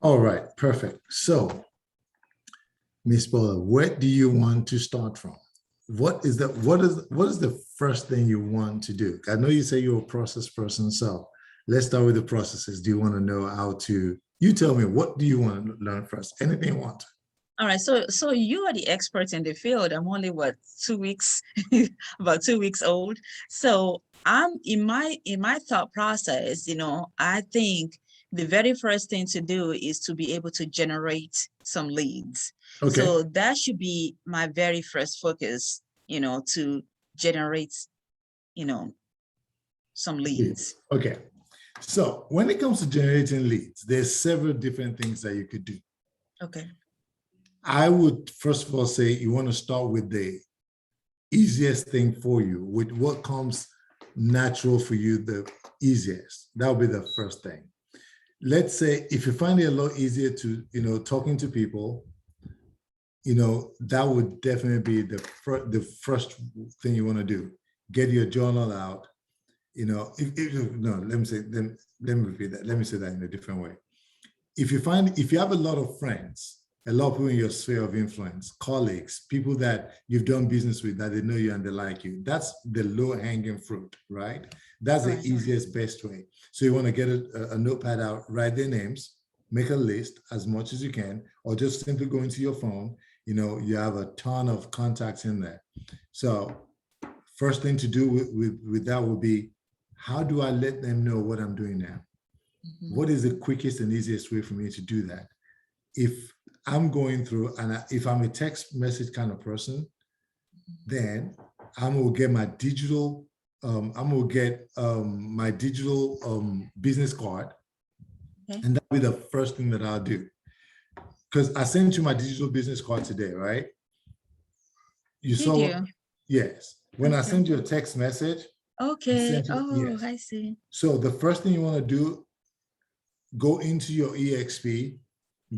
All right, perfect. So, Miss Bola, where do you want to start from? What is the first thing you want to do? I know you say you're a process person, so let's start with the processes. Do you want to know how to? You tell me, what do you want to learn first? Anything you want. All right, so you are the expert in the field. I'm only what 2 weeks, about 2 weeks old. So I'm in my thought process, I think the very first thing to do is to be able to generate some leads. Okay. So that should be my very first focus, to generate, you know, some leads. Leads. Okay. So when it comes to generating leads, there's several different things that you could do. Okay. I would first of all say you want to start with the easiest thing for you, with what comes natural for you, the easiest. That would be the first thing. Let's say if you find it a lot easier to, talking to people, that would definitely be the first thing you want to do. Get your journal out. No, let me repeat that. Let me say that in a different way. If you have a lot of friends, a lot of people in your sphere of influence, colleagues, people that you've done business with, that they know you and they like you, that's the low hanging fruit, right? That's the Right. easiest, best way. So you want to get a notepad out, write their names, make a list as much as you can, or just simply go into your phone. You have a ton of contacts in there. So first thing to do with that would be, how do I let them know what I'm doing now? What is the quickest and easiest way for me to do that? If I'm going through, and if I'm a text message kind of person, then I'm gonna get my digital, business card, Okay. and that'll be the first thing that I'll do. Because I sent you my digital business card today, right? You Did saw, you? yes. When I Okay. send you a text message, I Okay. sent you, Oh, yes. I see. So the first thing you want to do, go into your eXp,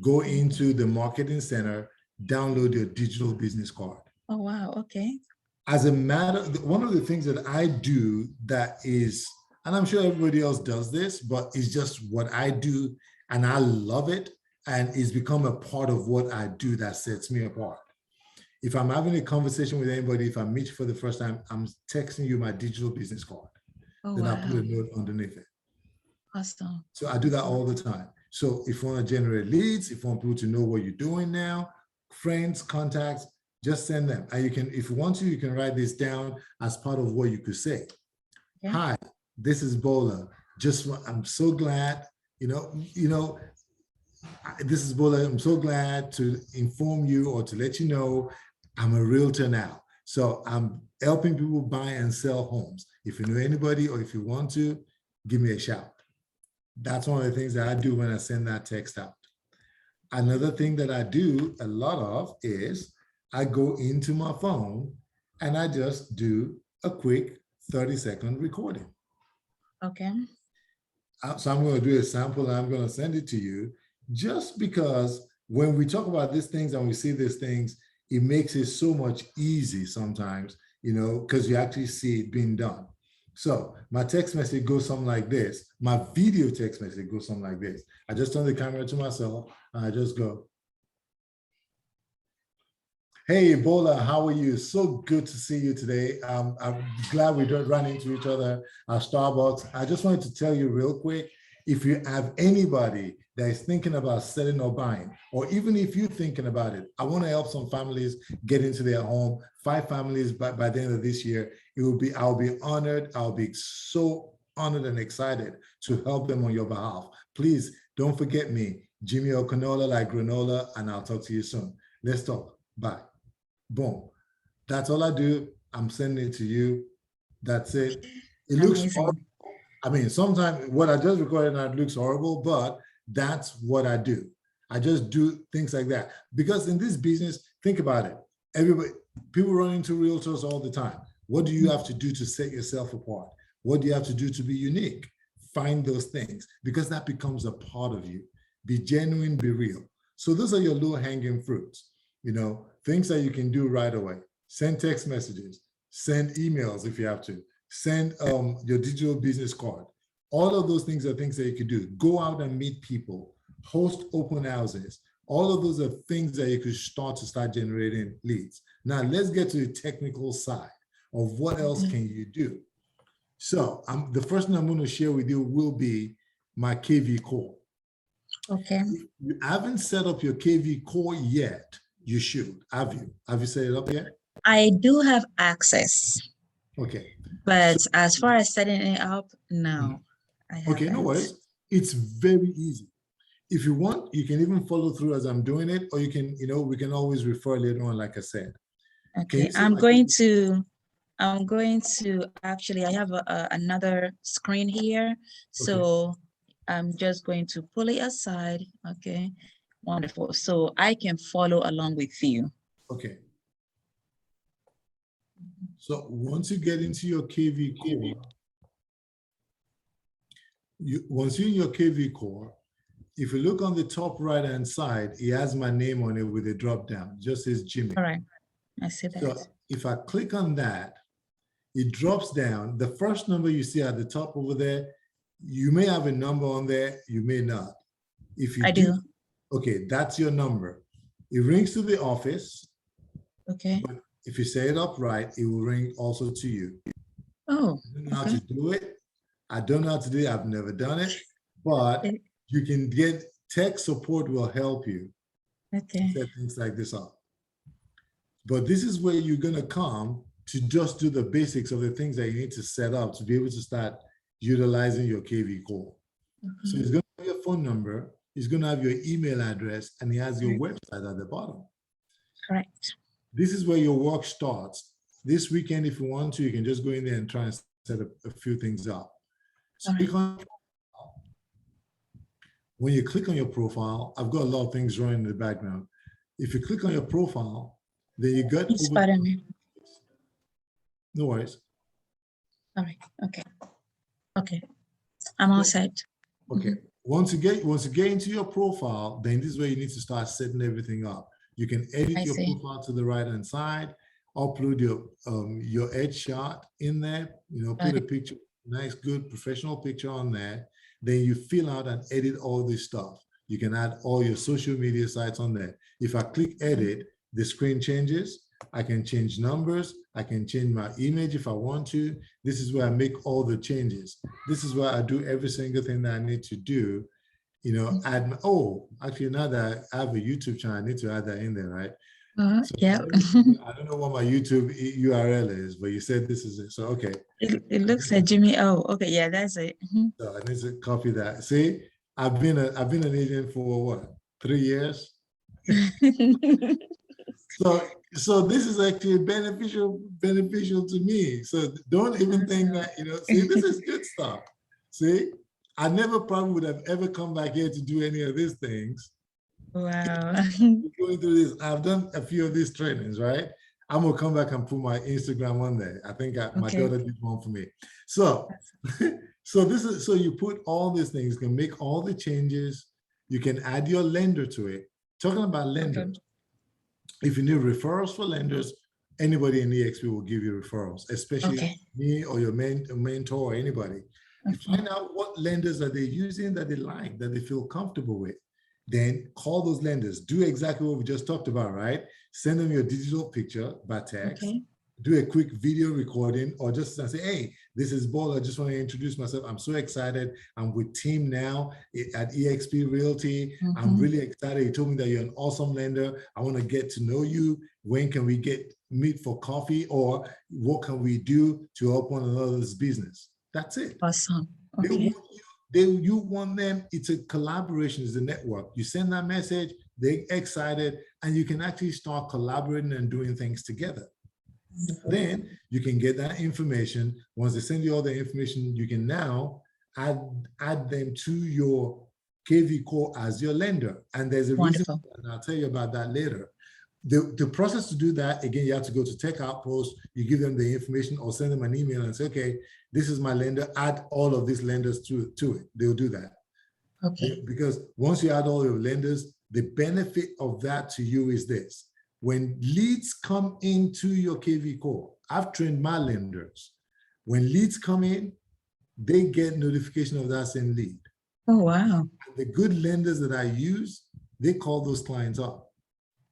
go into the marketing center, download your digital business card. Oh, wow. Okay. As a matter, one of the things that I do that is, and I'm sure everybody else does this, but it's just what I do, and I love it, and it's become a part of what I do that sets me apart. If I'm having a conversation with anybody, if I meet you for the first time, I'm texting you my digital business card. Oh, Then I'll put wow. a note underneath it. Awesome. So I do that Awesome. all the time. So if you want to generate leads, if you want people to know what you're doing now, friends, contacts, just send them. And you can, if you want to, you can write this down as part of what you could say. Okay. Hi, this is Bola. I'm so glad, this is Bola. I'm so glad to inform you or to let you know I'm a realtor now. So I'm helping people buy and sell homes. If you know anybody or if you want to, give me a shout. That's one of the things that I do when I send that text out. Another thing that I do a lot of is I go into my phone and I just do a quick 30-second recording. Okay. So I'm going to do a sample and I'm going to send it to you, just because when we talk about these things and we see these things, it makes it so much easy sometimes, because you actually see it being done. So my text message goes something like this. My video text message goes something like this. I just turn the camera to myself and I just go, "Hey, Bola, how are you? So good to see you today. I'm glad we don't run into each other at Starbucks. I just wanted to tell you real quick, if you have anybody that is thinking about selling or buying, or even if you're thinking about it, I want to help some families get into their home, 5 families by the end of this year. I'll be honored. I'll be so honored and excited to help them on your behalf. Please don't forget me, Jimmy O'Canola, like granola, and I'll talk to you soon. Let's talk. Bye." Boom. That's all I do. I'm sending it to you. That's it. It looks horrible. Amazing. I mean, sometimes what I just recorded now looks horrible, but that's what I do. I just do things like that. Because in this business, think about it. People run into realtors all the time. What do you have to do to set yourself apart? What do you have to do to be unique? Find those things, because that becomes a part of you. Be genuine, be real. So those are your low-hanging fruits, things that you can do right away. Send text messages, send emails if you have to, send your digital business card. All of those things are things that you could do. Go out and meet people. host open houses. All of those are things that you could start generating leads. Now let's get to the technical side of what else can you do. So the first thing I'm going to share with you will be my KV core. Okay. If you haven't set up your KV core yet, you should. Have you? Have you set it up yet? I do have access, Okay. but So, as far as setting it up, no, I okay, no haven't. worries. It's very easy. If you want, you can even follow through as I'm doing it, or you can, we can always refer later on, like I said. Okay, I'm going to actually, I have another screen here. So I'm just going to pull it aside. Okay, wonderful. So I can follow along with you. Okay. So once you get into your KV core, once you're in your KV core, if you look on the top right-hand side, it has my name on it with a drop down, just says Jimmy. All right, I see that. So if I click on that, it drops down. The first number you see at the top over there, you may have a number on there, you may not. If you do, okay, that's your number. It rings to the office. Okay. But if you set it up right, it will ring also to you. Oh, I don't know how to do it. I don't know how to do it. I've never done it, but you can get tech support will help you set things like this up. But this is where you're going to come to just do the basics of the things that you need to set up to be able to start utilizing your KV core. So it's going to have your phone number, it's going to have your email address, and it has your website at the bottom. Correct. This is where your work starts. This weekend, if you want to, you can just go in there and try and set a few things up. So when you click on your profile, I've got a lot of things running in the background. If you click on your profile, then you got no worries. All right. Okay. Okay. I'm all set. Okay. Once you get into your profile, then this is where you need to start setting everything up. You can edit your profile to the right-hand side, upload your headshot in there, put a picture, nice, good, professional picture on there. Then you fill out and edit all this stuff. You can add all your social media sites on there. If I click edit, the screen changes. I can change numbers. I can change my image if I want to. This is where I make all the changes. This is where I do every single thing that I need to do. Add my, actually, now that I have a YouTube channel, I need to add that in there, right? So yeah. I don't know what my YouTube URL is, but you said this is it. So, okay. It looks like Jimmy. Oh, okay. Yeah, that's it. So I need to copy that. See, I've been an agent for what, 3 years? So this is actually beneficial to me. So don't even think that, see, this is good stuff. See, I never probably would have ever come back here to do any of these things. Wow. Going through this, I've done a few of these trainings, right? I'm gonna come back and put my Instagram on there. I think my daughter did one for me. So, so you put all these things, you can make all the changes. You can add your lender to it. Talking about lenders, if you need referrals for lenders, anybody in eXp will give you referrals, especially me or your mentor or anybody. You find out what lenders are they using that they like, that they feel comfortable with. Then call those lenders. Do exactly what we just talked about, right? Send them your digital picture by text. Do a quick video recording, or just say, hey, this is Bola. I just want to introduce myself. I'm so excited. I'm with team now at eXp Realty. I'm really excited. You told me that you're an awesome lender. I want to get to know you. When can we meet for coffee, or what can we do to help one another's business? That's it. Awesome. Okay. You want them, it's a collaboration, it's a network. You send that message, they're excited, and you can actually start collaborating and doing things together. Then you can get that information. Once they send you all the information, you can now add them to your KV core as your lender. And there's a reason, and I'll tell you about that later. The process to do that, again, you have to go to Tech Outpost, you give them the information or send them an email and say, okay, this is my lender, add all of these lenders to it. They'll do that. Okay. Because once you add all your lenders, the benefit of that to you is this. When leads come into your KV core, I've trained my lenders. When leads come in, they get notification of that same lead. Oh, wow. The good lenders that I use, they call those clients up.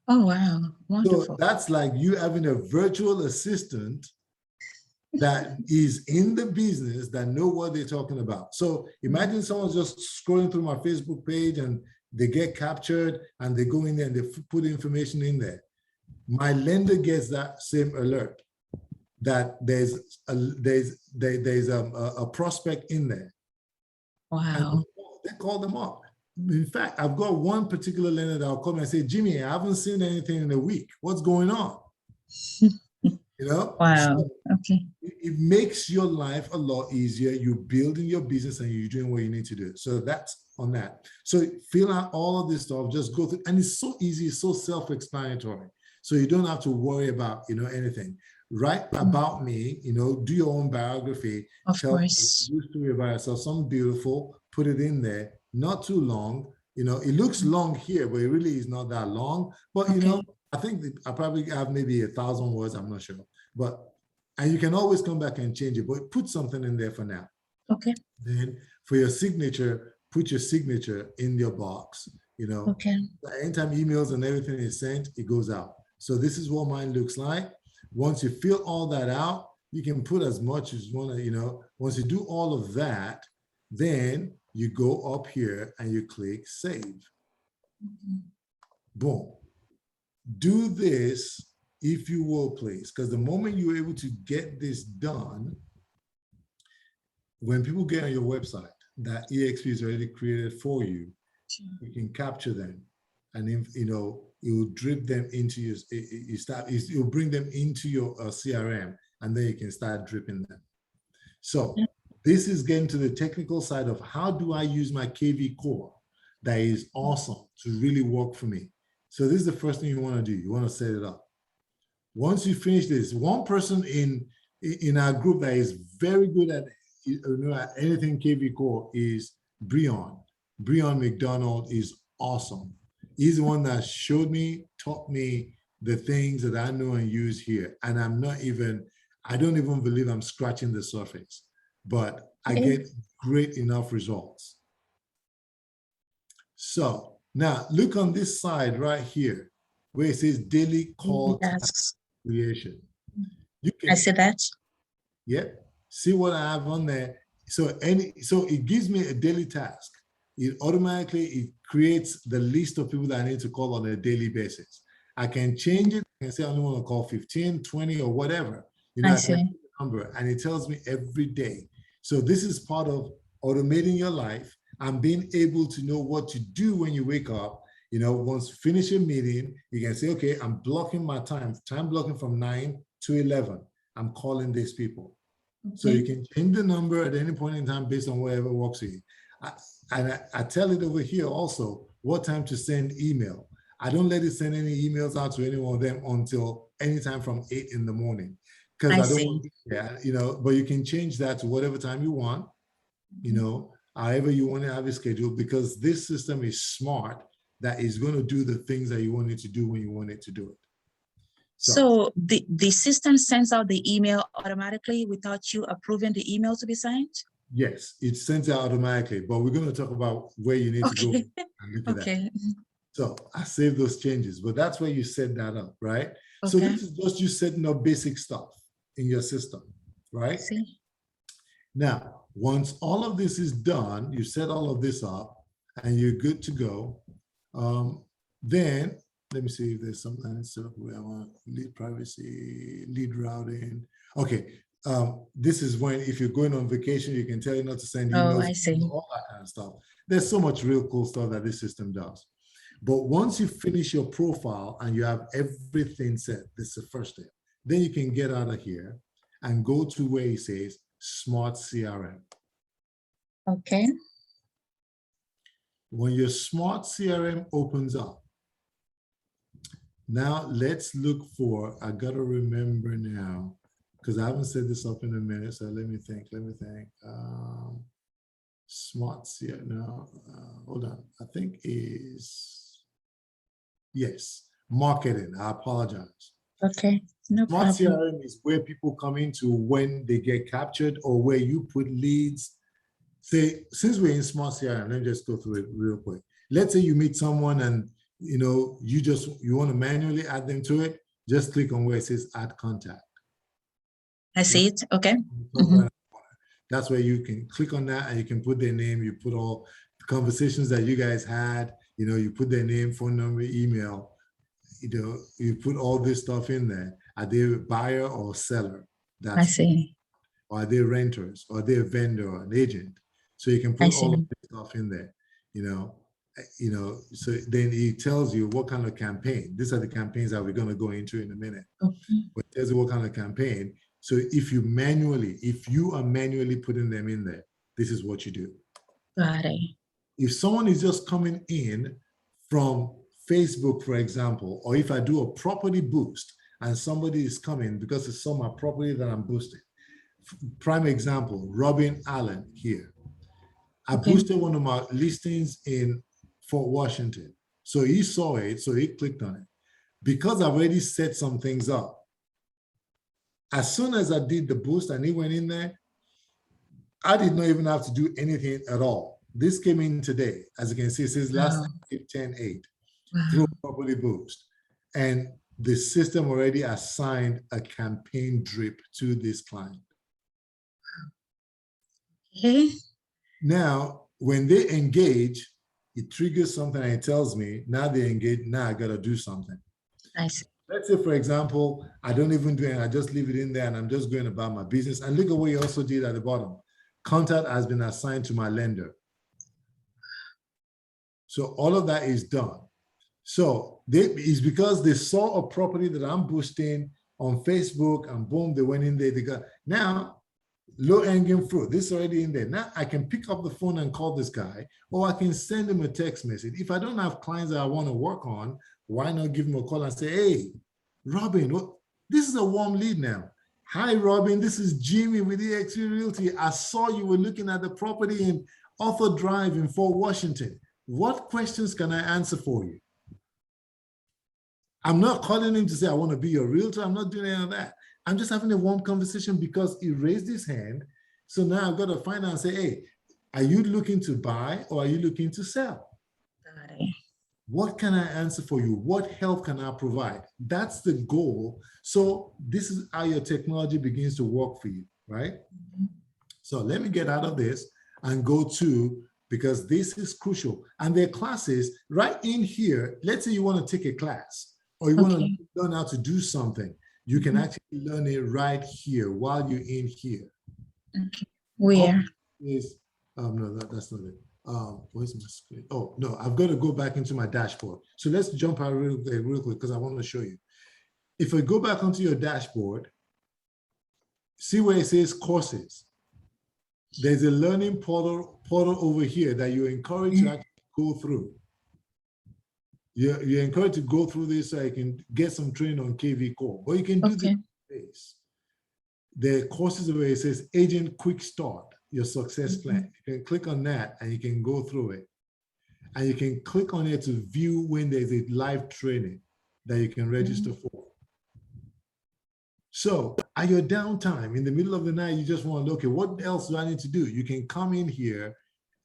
Oh, wow. So Wonderful. that's like you having a virtual assistant that is in the business that know what they're talking about. So imagine someone's just scrolling through my Facebook page and they get captured and they go in there and they put information in there. My lender gets that same alert that there's a prospect in there. And Wow. they call them up. In fact, I've got one particular lender that will call me and say, Jimmy, I haven't seen anything in a week. What's going on? You know? Wow. So Okay. it makes your life a lot easier. You're building your business and you're doing what you need to do. So that's on that. So fill out all of this stuff, just go through, and it's so easy, it's so self-explanatory. So you don't have to worry about, anything. Write about me, do your own biography, Of tell a course. good story about yourself, something beautiful, put it in there, not too long. It looks long here, but it really is not that long. But Okay. I think I probably have maybe 1,000 words, I'm not sure. And you can always come back and change it, but put something in there for now. Okay. Then for your signature, put your signature in your box. Okay. Anytime emails and everything is sent, it goes out. So this is what mine looks like. Once you fill all that out, you can put as much as you want to, once you do all of that, then you go up here and you click save. Boom. Do this, if you will, please, because the moment you're able to get this done, when people get on your website, that eXp is already created for you, you can capture them, and if, it will drip them into your, you'll bring them into your CRM, and then you can start dripping them. So this is getting to the technical side of how do I use my KV core that is awesome to really work for me. So this is the first thing you want to do. You want to set it up. Once you finish this, one person in our group that is very good at anything KV core is Breon. Breon McDonald is awesome. He's the one that showed me, taught me the things that I know and use here. And I don't even believe I'm scratching the surface, but I get great enough results. So now look on this side right here where it says daily call tasks creation. I see that. Yep. See what I have on there. So it gives me a daily task. It creates the list of people that I need to call on a daily basis. I can change it and say I only want to call 15, 20, or whatever. I see. Number, and it tells me every day. So this is part of automating your life and being able to know what to do when you wake up. Once you finish a meeting, you can say, okay, I'm blocking my time blocking from 9 to 11. I'm calling these people. Okay. So you can change the number at any point in time based on whatever works for you. I tell it over here also what time to send email. I don't let it send any emails out to any one of them until anytime from 8 in the morning. Because I don't want, but you can change that to whatever time you want, however you want to have it scheduled, because this system is smart that is going to do the things that you want it to do when you want it to do it. So the system sends out the email automatically without you approving the email to be sent? Yes, it sends out automatically, but we're going to talk about where you need to go and look at that. So I saved those changes, but that's where you set that up, right? Okay. So this is just you setting up basic stuff in your system, right? See. Now, once all of this is done, you set all of this up and you're good to go. Then let me see if there's something set up where I want lead privacy, lead routing. Okay. This is when, if you're going on vacation, you can tell you not to send emails. Oh, I see. All that kind of stuff. There's so much real cool stuff that this system does. But once you finish your profile and you have everything set, this is the first step. Then you can get out of here and go to where it says Smart CRM. Okay. When your Smart CRM opens up, now let's look for, I gotta remember now, because I haven't set this up in a minute, so let me think. Smart CRM, no, hold on, I think is, yes, marketing, I apologize. Okay, no Smart problem. CRM is where people come into when they get captured or where you put leads. say, since we're in smart CRM, let me just go through it real quick. Let's say you meet someone and you want to manually add them to it. Just click on where it says add contact. I see it. Okay. That's where you can click on that and you can put their name. You put all the conversations that you guys had. You put their name, phone number, email. You put all this stuff in there. Are they a buyer or seller? I see. Or are they renters? Or are they a vendor or an agent? So you can put all of this stuff in there. So then it tells you what kind of campaign. These are the campaigns that we're going to go into in a minute. Okay. But it tells you what kind of campaign. So if you are manually putting them in there, this is what you do. Got it. If someone is just coming in from Facebook, for example, or if I do a property boost and somebody is coming because it's some property that I'm boosting. Prime example, Robin Allen here. I boosted one of my listings in Fort Washington. So he saw it, so he clicked on it. Because I've already set some things up, as soon as I did the boost and he went in there, I did not even have to do anything at all. This came in today. As you can see, it says last 10-8 through property boost. And the system already assigned a campaign drip to this client. Okay. Now, when they engage, it triggers something and it tells me, now they engage, now I gotta do something. I see. Let's say, for example, I don't even do it, I just leave it in there and I'm just going about my business. And look at what you also did at the bottom. Contact has been assigned to my lender. So all of that is done. So it's because they saw a property that I'm boosting on Facebook and boom, they went in there, they got, now, low-hanging fruit, this is already in there. Now I can pick up the phone and call this guy, or I can send him a text message. If I don't have clients that I want to work on, why not give him a call and say, hey, Robin, this is a warm lead now. Hi, Robin, this is Jimmy with eXp Realty. I saw you were looking at the property in Arthur Drive in Fort Washington. What questions can I answer for you? I'm not calling him to say, I want to be your realtor. I'm not doing any of that. I'm just having a warm conversation because he raised his hand. So now I've got to find out and say, hey, are you looking to buy or are you looking to sell? Got it. What can I answer for you? What help can I provide? That's the goal. So this is how your technology begins to work for you, right? So let me get out of this and go to, because this is crucial. And there are classes right in here. Let's say you want to take a class or you want to learn how to do something. You can actually learn it right here while you're in here. Okay. Where? No, that's not it. Where's my screen? Oh, no, I've got to go back into my dashboard. So let's jump out real quick because I want to show you. If I go back onto your dashboard, see where it says courses. There's a learning portal over here that you're encouraged to actually go through. You're encouraged to go through this so you can get some training on KV Core. Or you can do this. There are courses where it says Agent Quick Start, your success plan. You can click on that and you can go through it. And you can click on it to view when there's a live training that you can register for. So at your downtime, in the middle of the night, you just want to look at what else do I need to do? You can come in here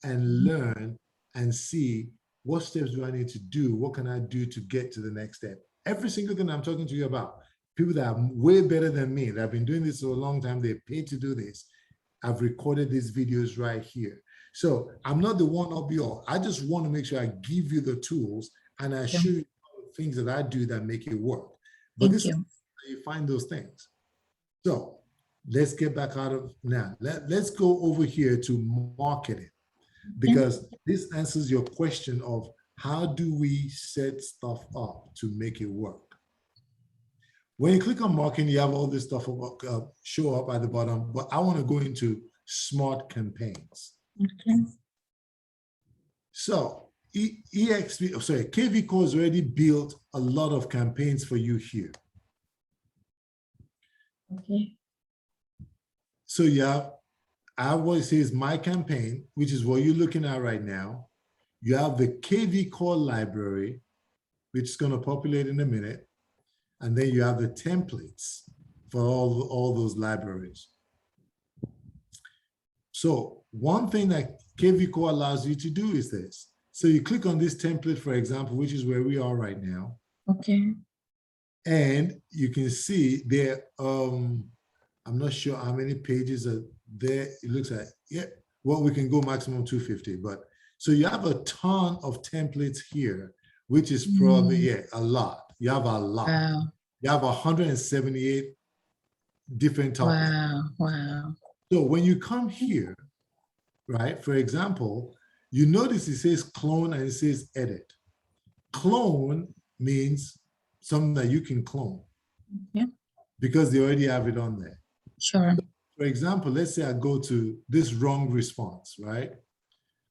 and learn and see what steps do I need to do? What can I do to get to the next step? Every single thing I'm talking to you about, people that are way better than me, that have been doing this for a long time, they're paid to do this. I've recorded these videos right here. So I'm not the one up all. I just want to make sure I give you the tools and I show you things that I do that make it work. But this is how you find those things. So let's get back out of now. Let's go over here to marketing, because this answers your question of how do we set stuff up to make it work. When you click on marketing, you have all this stuff show up at the bottom, but I want to go into smart campaigns. Okay. So KV Core has already built a lot of campaigns for you here. Okay. So you have, I always say is my campaign, which is what you're looking at right now. You have the KV Core library, which is going to populate in a minute. And then you have the templates for all those libraries. So one thing that KVCO allows you to do is this. So you click on this template, for example, which is where we are right now. Okay. And you can see there, I'm not sure how many pages are there. It looks like, yeah, well, we can go maximum 250, but so you have a ton of templates here, which is probably, yeah, a lot. You have a lot. Wow. You have 178 different topics. Wow. Wow. So when you come here, right, for example, you notice it says clone and it says edit. Clone means something that you can clone. Yeah. Because they already have it on there. Sure. For example, let's say I go to this wrong response, right?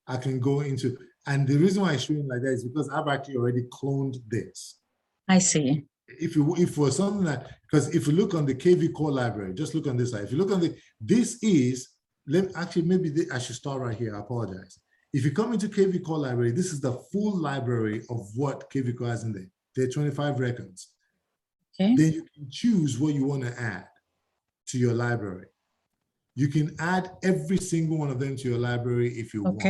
I can go into, and the reason why I show you like that is because I've actually already cloned this. I see. If for something that, because if you look on the KV core library, just look on this side. If you look on this is, maybe I should start right here. I apologize. If you come into KV core library, this is the full library of what KV core has in there. There are 25 records. Okay. Then you can choose what you want to add to your library. You can add every single one of them to your library if you want.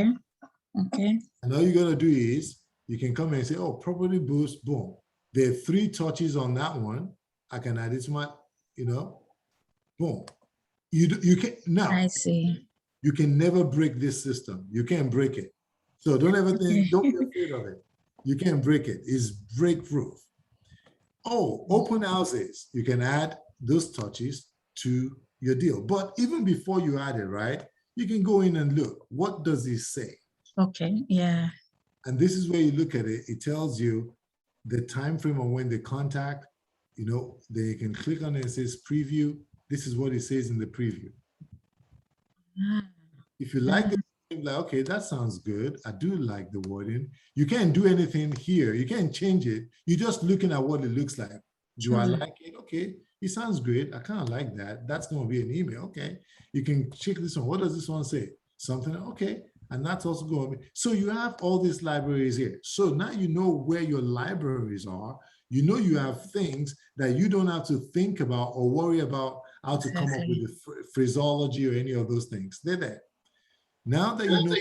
Okay. And all you got to do is you can come and say, oh, property boost, boom. There are 3 touches on that one. I can add it to my, boom. You can now. I see. You can never break this system. You can't break it. So don't ever think, don't be afraid of it. You can't break it. It's break proof. Oh, open houses. You can add those touches to your deal. But even before you add it, right, you can go in and look. What does it say? Okay. Yeah. And this is where you look at it. It tells you the time frame on when they contact. Then you can click on it. It says preview. This is what it says in the preview. If you like it, like, okay, that sounds good. I do like the wording. You can't do anything here. You can't change it. You're just looking at what it looks like. Do I like it? Okay, it sounds great. I kind of like that. That's going to be an email. Okay, you can check this one. What does this one say? Something, okay. And that's also going to be. So you have all these libraries here. So now you know where your libraries are. You know you have things that you don't have to think about or worry about how to come up with the phraseology or any of those things. They're there. Now that you know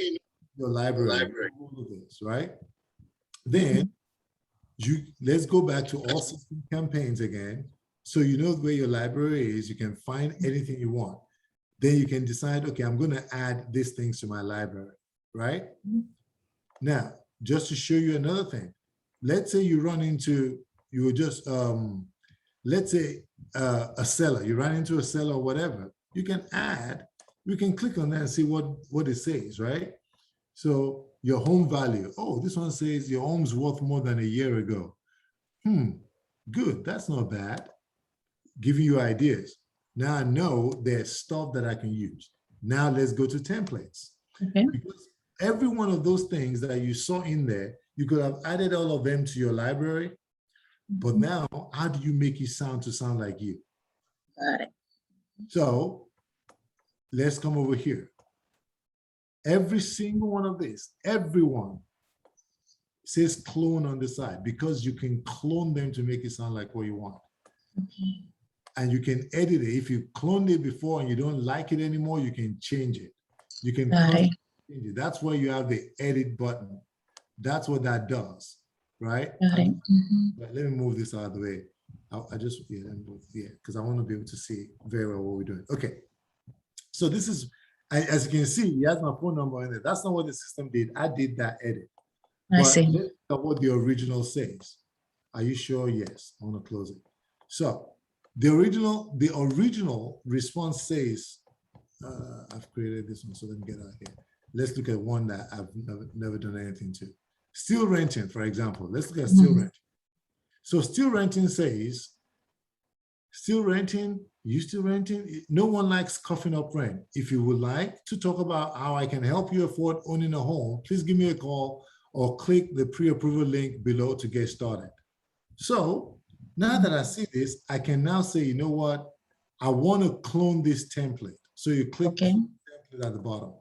your library, all of this, right? Then let's go back to all system campaigns again. So you know where your library is. You can find anything you want. Then you can decide, okay, I'm going to add these things to my library, right? Now, just to show you another thing, let's say you run into, let's say a seller, you run into a seller or whatever, you can add, you can click on that and see what it says, right? So your home value, oh, this one says your home's worth more than a year ago. Good, that's not bad. Giving you ideas. Now I know there's stuff that I can use. Now let's go to templates. Okay. Because every one of those things that you saw in there, you could have added all of them to your library, but now how do you make it sound like you? Got it. So let's come over here. Every single one of these, everyone says clone on the side because you can clone them to make it sound like what you want. Okay. And you can edit it. If you cloned it before and you don't like it anymore, you can change it. You can change it. That's where you have the edit button. That's what that does, right? Got it. Let me move this out of the way. Because I want to be able to see very well what we're doing. Okay. So this is, as you can see, he has my phone number in there. That's not what the system did. I did that edit. I see. Let's look at what the original says. Are you sure? Yes. I want to close it. So the original response says, I've created this one, so let me get out here. Let's look at one that I've never done anything to. Still renting, for example. Let's look at still renting. So still renting says, still renting, you still renting? No one likes coughing up rent. If you would like to talk about how I can help you afford owning a home, please give me a call or click the pre-approval link below to get started. So now that I see this, I can now say, you know what? I want to clone this template. So you click template at the bottom.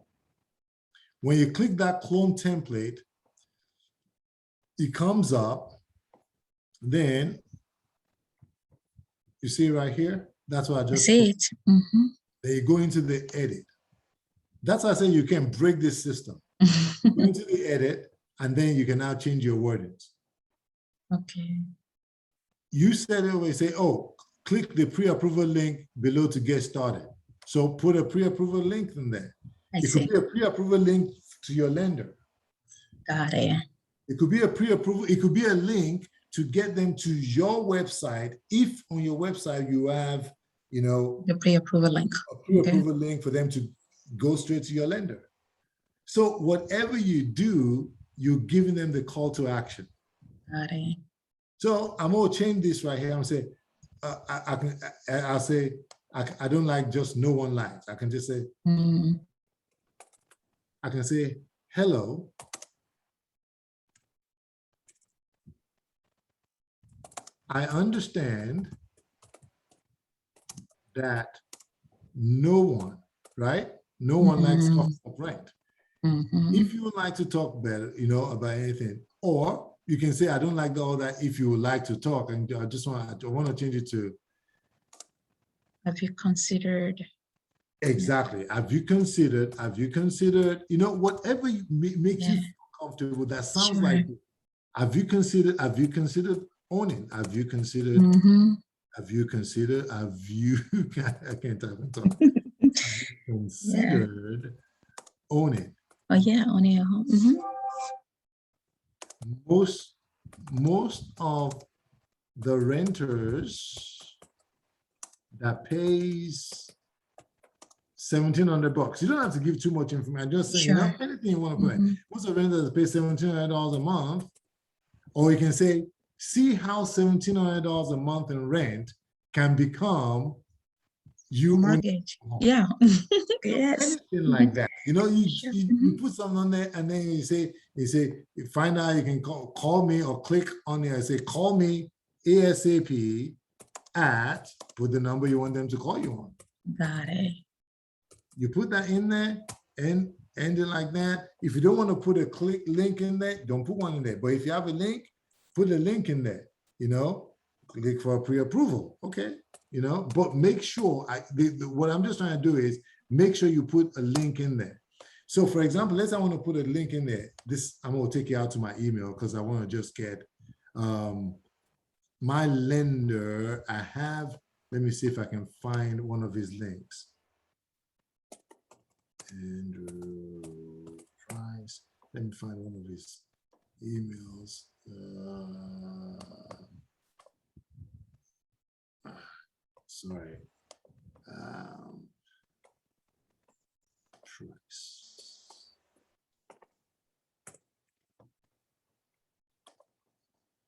When you click that clone template, it comes up. Then you see right here, that's what I just see it. Then you go into the edit. That's why I say you can break this system. Go into the edit, and then you can now change your wordings. Okay. You set it over, say, oh, click the pre-approval link below to get started. So put a pre-approval link in there. I It see. could be a pre-approval link to your lender. Got it. It could be a pre-approval, it could be a link to get them to your website if on your website you have, you know, The pre-approval link. a pre-approval link for them to go straight to your lender. So whatever you do, you're giving them the call to action. Got it. So I'm gonna change this right here. I'm gonna say, I'll say, I don't like just no one likes. I can just say, I can say, hello. I understand that no one, right? No one likes talking about rent. If you would like to talk better, you know, about anything, or you can say, I don't like all that if you would like to talk, and I want to change it to. Have you considered? Exactly. Have you considered, you know, whatever makes you feel comfortable, that sounds like, have you considered owning? Have you considered, I can't type and talk. Have you considered owning? Oh yeah, owning a home. Most of the renters that pays $1,700. You don't have to give too much information. I'm just saying, you know, anything you want to put. Most of the renters pay $1,700 a month, or you can say, see how $1,700 a month in rent can become you mortgage. Yeah. Yes. Anything like that. You know, you put something on there, and then you say, find out you can call me, or click on there and say, call me ASAP at, put the number you want them to call you on. Got it. You put that in there and end it like that. If you don't want to put a link in there, don't put one in there. But if you have a link, put a link in there, you know, click for pre-approval. Okay. You know, but make sure, what I'm just trying to do is make sure you put a link in there. So for example, let's say I want to put a link in there. I'm going to take you out to my email because I want to just get my lender. Let me see if I can find one of his links. Andrew Price. Let me find one of his emails. Sorry. Price.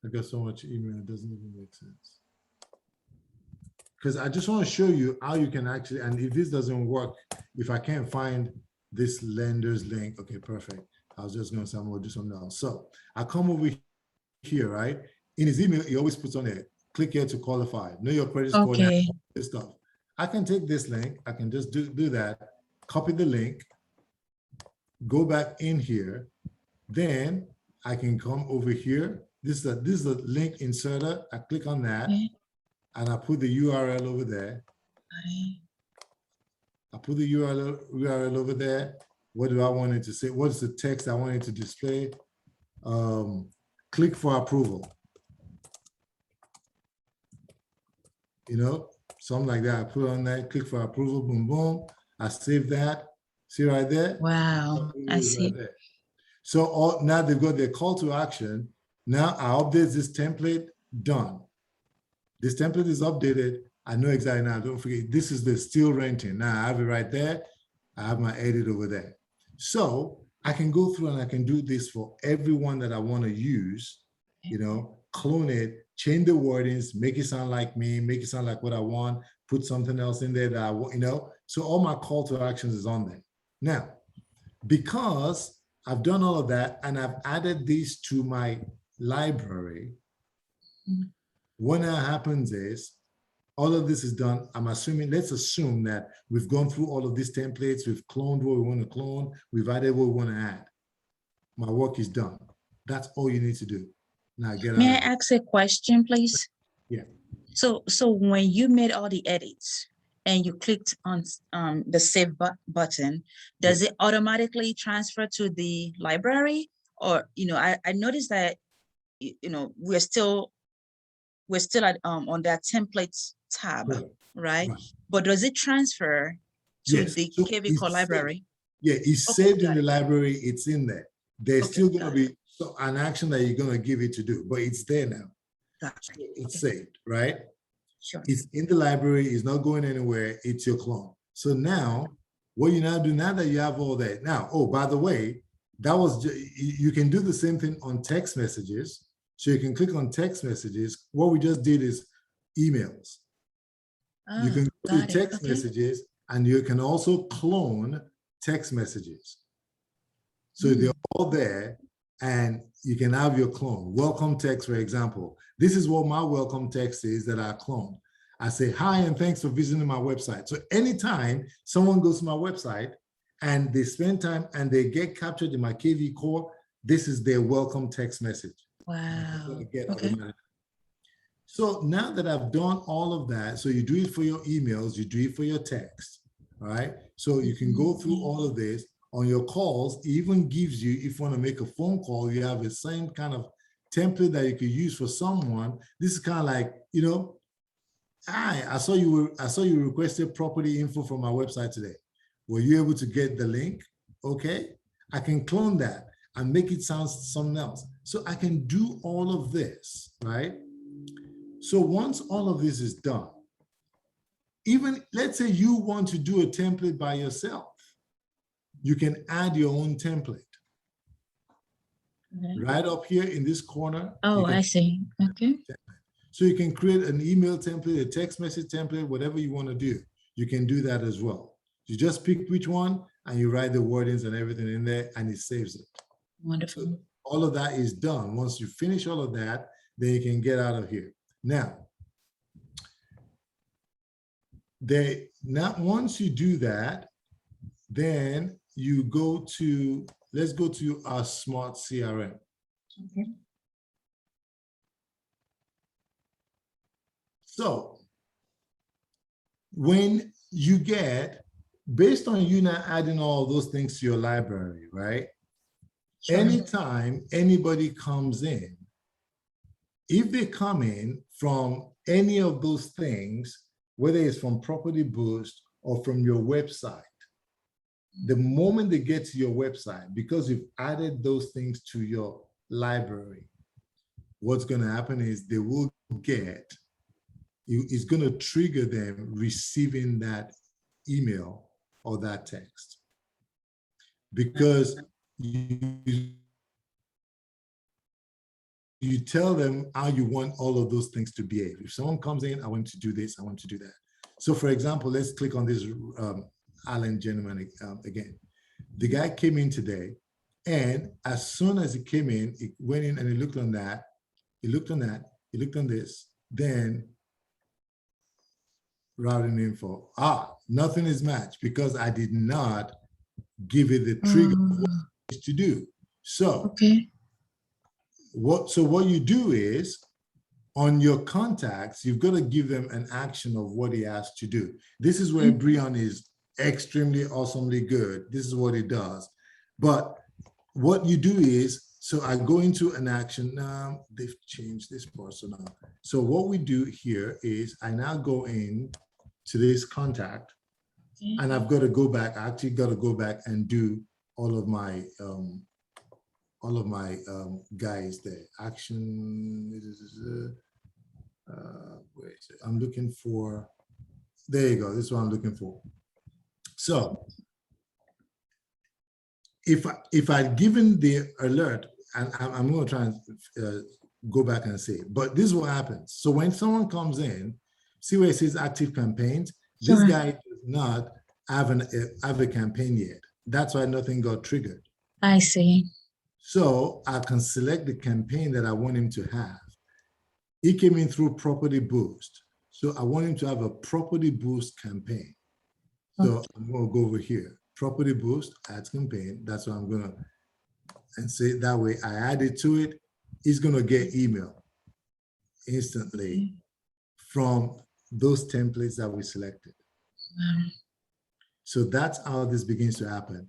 I got so much email, it doesn't even make sense. Because I just want to show you how you can actually, and if this doesn't work, if I can't find this lender's link, okay, perfect. I was just going to say I'm going to do something else. So I come over here, right? In his email, he always puts on there, click here to qualify, know your credit score, this stuff. I can take this link, I can just do that, copy the link, go back in here, then I can come over here. This is a link inserter. I click on that, and I put the URL over there. I put the URL over there. What do I want it to say? What's the text I want it to display? Click for approval. You know, something like that. I put on that, click for approval, boom, boom. I save that. See right there? Wow, I see. Right there. So now they've got their call to action. Now I update this template, done. This template is updated. I know exactly now, don't forget, this is the still renting. Now I have it right there. I have my edit over there. So I can go through and I can do this for everyone that I want to use, you know, clone it, change the wordings, make it sound like me, make it sound like what I want, put something else in there that I want, you know, so all my call to actions is on there. Now, because I've done all of that and I've added these to my library, what now happens is all of this is done. I'm assuming, let's assume that we've gone through all of these templates, we've cloned what we want to clone, we've added what we want to add. My work is done. That's all you need to do. Now get out. May I ask a question, please? Yeah. So when you made all the edits, and you clicked on the save button, does it automatically transfer to the library? Or, I noticed that, we're still at on that templates tab, Right. right? Right. But does it transfer to Yes. the So KV Core it's saved. library? Yeah, it's Okay, saved in got the it. library. It's in there. There's Okay, still going to got it. be an action that you're going to give it to do, but it's there now. Got So it. it's Okay, saved, right? sure. It's in the library. It's not going anywhere. It's your clone. So now, what you now do, now that you have all that, now, oh, by the way, that was you can do the same thing on text messages. So you can click on text messages. What we just did is emails. You can go to Got it. text Okay. messages, and you can also clone text messages. So they're all there, and you can have your clone. Welcome text, for example. This is what my welcome text is that I cloned. I say, hi, and thanks for visiting my website. So anytime someone goes to my website and they spend time and they get captured in my KV core, this is their welcome text message. Wow. Get Okay. So now that I've done all of that, so you do it for your emails, you do it for your text, all right? So you can go through all of this. On your calls, it even gives you, if you want to make a phone call, you have the same kind of template that you could use for someone. This is kind of like, hi, I saw you requested property info from my website today. Were you able to get the link? Okay, I can clone that and make it sound something else. So I can do all of this, right? So once all of this is done, even let's say you want to do a template by yourself, you can add your own template. Right up here in this corner. Oh, I see. Okay. So you can create an email template, a text message template, whatever you want to do. You can do that as well. You just pick which one and you write the wordings and everything in there, and it saves it. Wonderful. So all of that is done. Once you finish all of that, then you can get out of here. Now, once you do that, then you go to, let's go to our smart CRM. Okay. So when you get, based on you now adding all those things to your library, right? Sure. Anytime anybody comes in, if they come in from any of those things, whether it's from Property Boost or from your website, the moment they get to your website, because you've added those things to your library, what's going to happen is they will get, it's going to trigger them receiving that email or that text. Because you tell them how you want all of those things to behave. If someone comes in, I want to do this, I want to do that. So for example, let's click on this Allen gentleman again. The guy came in today, and as soon as he came in, he went in and he looked on that, he looked on that, he looked on this, then routing info. Nothing is matched because I did not give it the trigger to do. So, okay. What you do is, on your contacts, you've got to give them an action of what he has to do. This is where Breon is extremely awesomely good. This is what he does. But what you do is, so I go into an action. Now they've changed this part. So what we do here is I now go in to this contact, and I've got to go back. I actually got to go back and do all of my guys there. Action. Where is it? I'm looking for. There you go. This is what I'm looking for. So if I'd given the alert, and I'm going to try and go back and say, but this is what happens. So when someone comes in, see where it says active campaigns. Sure. This guy does not have a campaign yet. That's why nothing got triggered. I see. So I can select the campaign that I want him to have. He came in through Property Boost. So I want him to have a Property Boost campaign. So I'm going to go over here. Property Boost, add campaign. That's what I'm going to, and say that way I add it to it. He's going to get email instantly from those templates that we selected. Um, So that's how this begins to happen.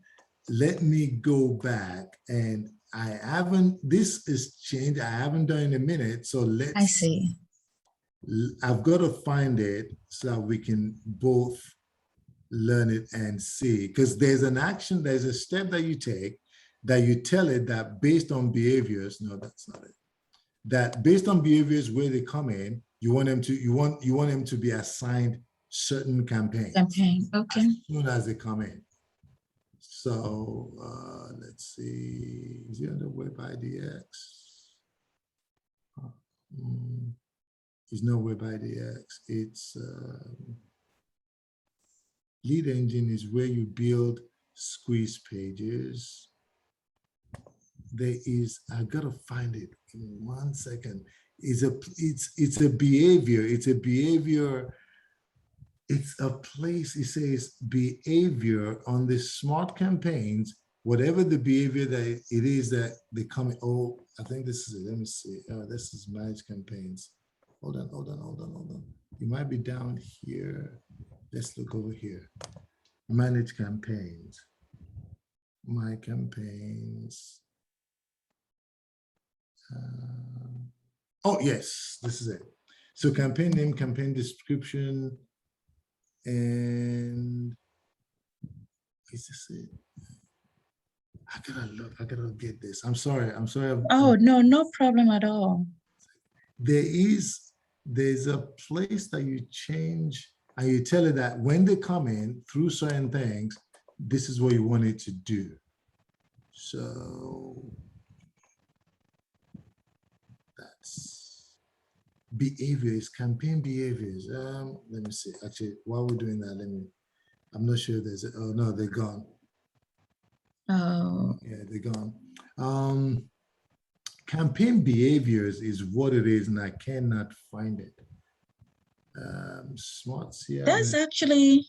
Let me go back, and I haven't, this is changed. I haven't done in a minute. So I let's, see. I've got to find it so that we can both learn it and see. Because there's an action, there's a step that you take that you tell it that based on behaviors, no, that's not it. That based on behaviors where they come in, you want them to, you want them to be assigned certain campaigns Campaign. Okay. as soon as they come in. So let's see, is it under Web IDX? It's no Web IDX. It's lead engine is where you build squeeze pages. There is, I gotta find it in 1 second. It's a behavior. It's a behavior. It's a place, it says behavior on the smart campaigns, whatever the behavior that it is that they come, oh, I think this is it. Let me see. This is manage campaigns. Hold on. You might be down here. Let's look over here. Manage campaigns. My campaigns. Oh, yes, this is it. So campaign name, campaign description, and is this it? I gotta get this. I'm sorry. Oh, no, no problem at all. There's a place that you change and you tell it that when they come in through certain things, this is what you want it to do. So that's behaviors, campaign behaviors. Let me see. Actually, while we're doing that, I'm not sure there's oh no, they're gone. Oh, Yeah, they're gone. Campaign behaviors is what it is, and I cannot find it. Smart CRM. that's actually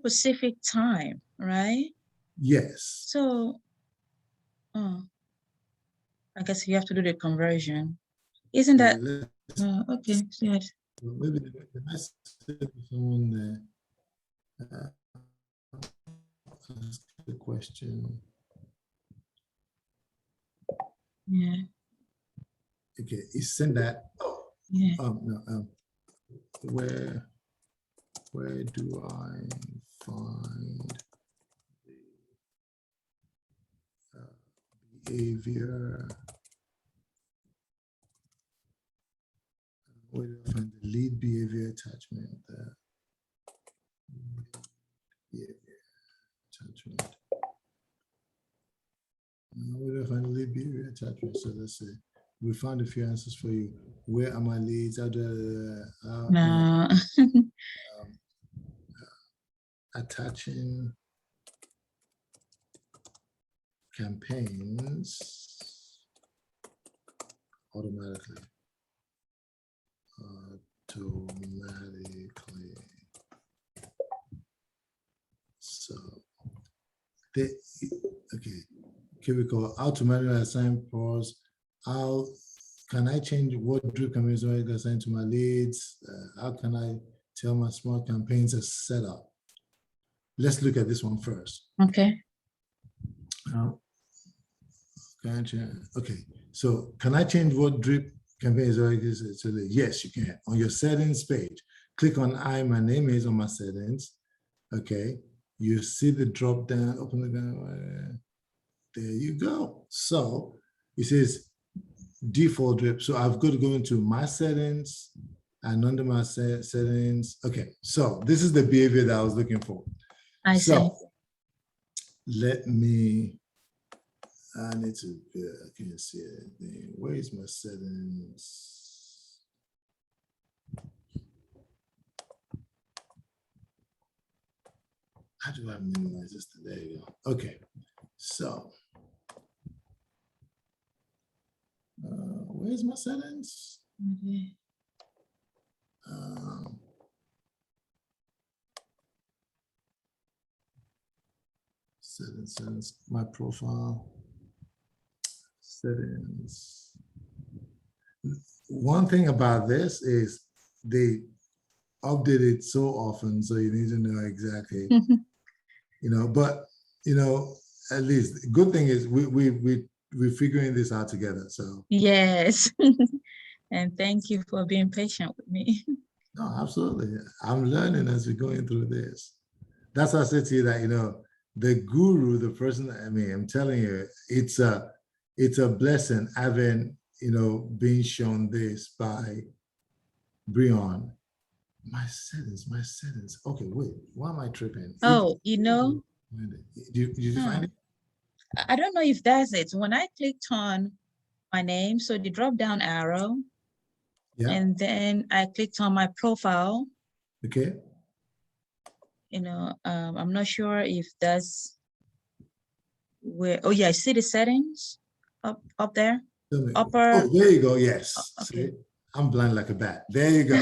Pacific time, right? Yes. So, oh, I guess you have to do the conversion. Isn't Yeah, that? Okay. Yes. maybe the message someone there. Ask the question. Yeah. Okay, he sent that. Oh, Yeah. No. Where do I find the behavior? Where do I find the lead behavior attachment? Behavior attachment. Where do I find the lead behavior attachment? So let's see. We found a few answers for you. Where are my leads? No. Attaching campaigns automatically. So okay. Here we go. Automatically assign pause. How can I change what drip campaigns I assign to my leads? How can I tell my smart campaigns are set up? Let's look at this one first. Okay. Okay, so can I change what drip campaigns are? So yes, you can. On your settings page, click on my name is on my settings. Okay, you see the drop down, open the down. There you go. So it says default drip. So I've got to go into my settings and under my settings. Okay, so this is the behavior that I was looking for. I see. Let me, I need to, I can't see anything. Where is my settings? How do I minimize this? There you go. Okay, so where's my settings? Okay. Settings, my profile, settings. One thing about this is update it so often, so you need to know exactly, but at least good thing is we're figuring this out together. So Yes. And thank you for being patient with me. no, absolutely. I'm learning as we're going through this. That's why I said to you that, the guru, the person, I mean, I'm telling you, it's a blessing having, being shown this by Breon. My settings. Okay, wait, why am I tripping? Oh, Did you find it? I don't know if that's it. When I clicked on my name, so the drop down arrow, Yeah. and then I clicked on my profile, Okay. I'm not sure if that's where, oh yeah, I see the settings up there, upper. Oh, there you go. Yes. Okay. See, I'm blind like a bat. There you go.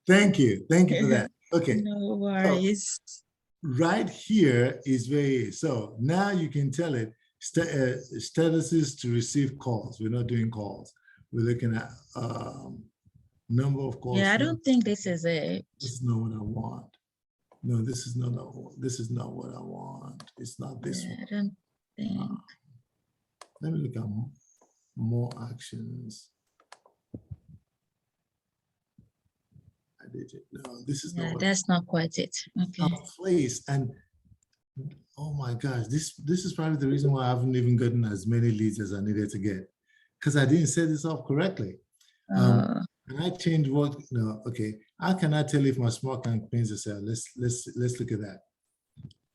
Thank you for that. Okay. No So worries. right here is so now you can tell it statuses to receive calls. We're not doing calls. We're looking at number of calls. Yeah, I don't think this is it. This is not what I want. No, this is not what I want. It's not this one. I don't think. Let me look at more actions. I did it. No, this is not. That's not quite it. Okay. Place and oh my gosh, this is probably the reason why I haven't even gotten as many leads as I needed to get, because I didn't set this up correctly. And I changed what? No, okay. How can I tell if my small campaigns are sell? Let's look at that.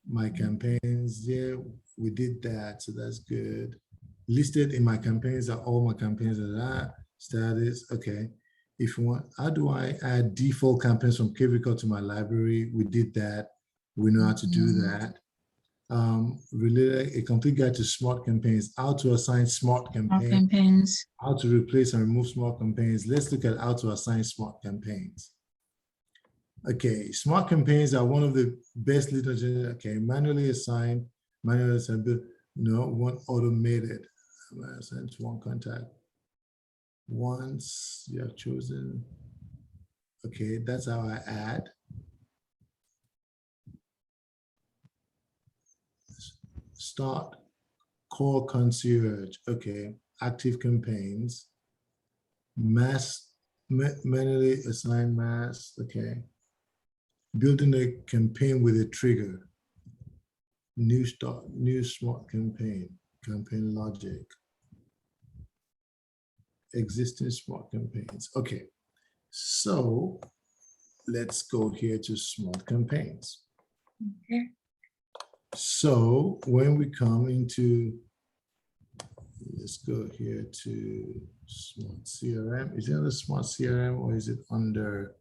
My campaigns, yeah, we did that, so that's good. Listed in my campaigns are all my campaigns are that status. Okay. If you want, how do I add default campaigns from KVCO to my library? We did that. We know how to do that. Related a complete guide to smart campaigns, how to assign smart campaigns, how to replace and remove smart campaigns. Let's look at how to assign smart campaigns. Okay, smart campaigns are one of the best lead generators. Okay, manually assigned, one automated. Assigned to one contact. Once you have chosen, okay, that's how I add. Start core concierge. Okay, active campaigns, manually assign mass. Okay, building a campaign with a trigger. New smart campaign logic. Existing smart campaigns. Okay, so let's go here to smart campaigns. Okay. So when we come into, let's go here to smart CRM. Is it under smart CRM or is it under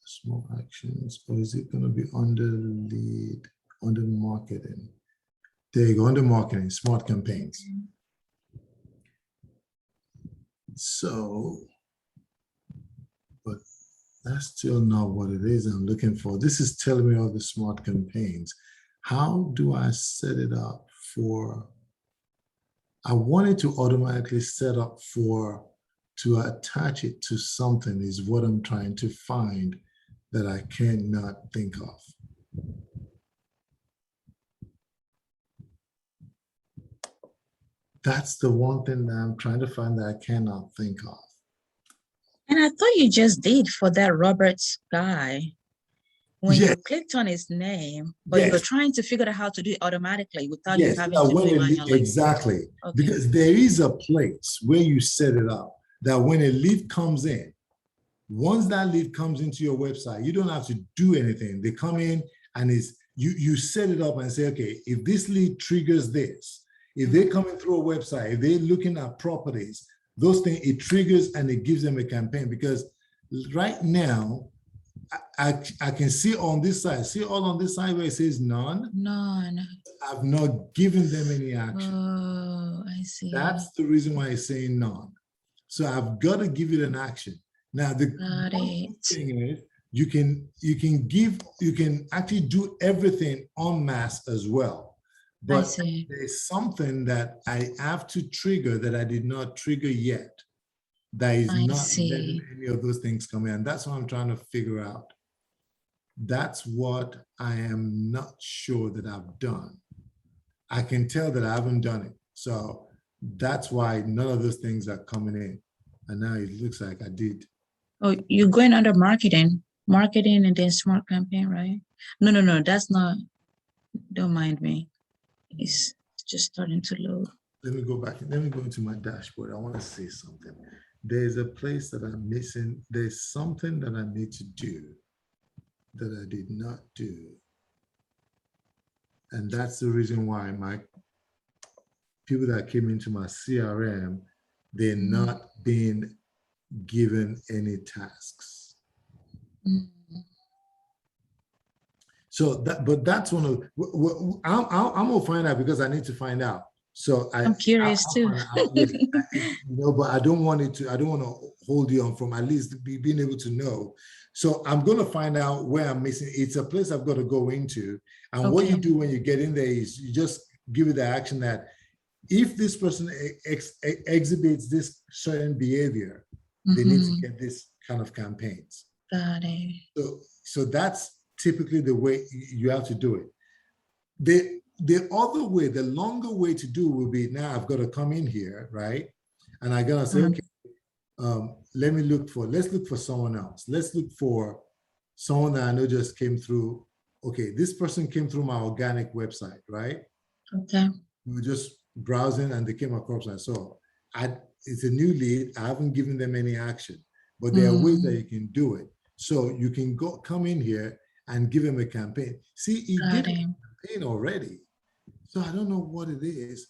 small actions, or is it going to be under lead, under marketing? There you go, under marketing, smart campaigns. So, but that's still not what it is I'm looking for. This is telling me all the smart campaigns. How do I set it up for? I wanted to automatically set up to attach it to something is what I'm trying to find that I cannot think of. That's the one thing that I'm trying to find that I cannot think of. And I thought you just did for that Roberts guy. When you clicked on his name, but you're trying to figure out how to do it automatically without you having to do it manually. Exactly. Okay. Because there is a place where you set it up that when a lead comes in, once that lead comes into your website, you don't have to do anything. They come in and you set it up and say, okay, if this lead triggers this, if they're coming through a website, if they're looking at properties, those things, it triggers and it gives them a campaign. Because right now, I can see on this side, see all on this side where it says none? None. I've not given them any action. Oh, I see. That's the reason why it's saying none. So I've got to give it an action. Now, the thing is, you can actually do everything en masse as well. But there's something that I have to trigger that I did not trigger yet. that is I not letting see. any of those things come in. And that's what I'm trying to figure out. That's what I am not sure that I've done. I can tell that I haven't done it. So that's why none of those things are coming in. And now it looks like I did. Oh, you're going under marketing and then smart campaign, right? No, that's not, don't mind me. It's just starting to load. Let me go back. Let me go into my dashboard. I want to say something. There's a place that I'm missing. There's something that I need to do that I did not do. And that's the reason why my people that came into my CRM, they're not being given any tasks. Mm. So that, but that's one of, I'm gonna find out because I need to find out. So I'm curious I'll too. find out, yes, but I don't want it to, I don't want to hold you on from at least being able to know. So I'm going to find out where I'm missing. It's a place I've got to go into. And what you do when you get in there is you just give it the action that if this person exhibits this certain behavior, they need to get this kind of campaigns. Got it. So that's typically the way you have to do it. The other way, the longer way to do will be now I've got to come in here, right? And I gotta say, okay, let's look for someone else. Let's look for someone that I know just came through. Okay, this person came through my organic website, right? Okay. We were just browsing and they came across and I saw, it's a new lead. I haven't given them any action, but there are ways that you can do it. So you can come in here and give them a campaign. See, he gave a campaign already. So I don't know what it is.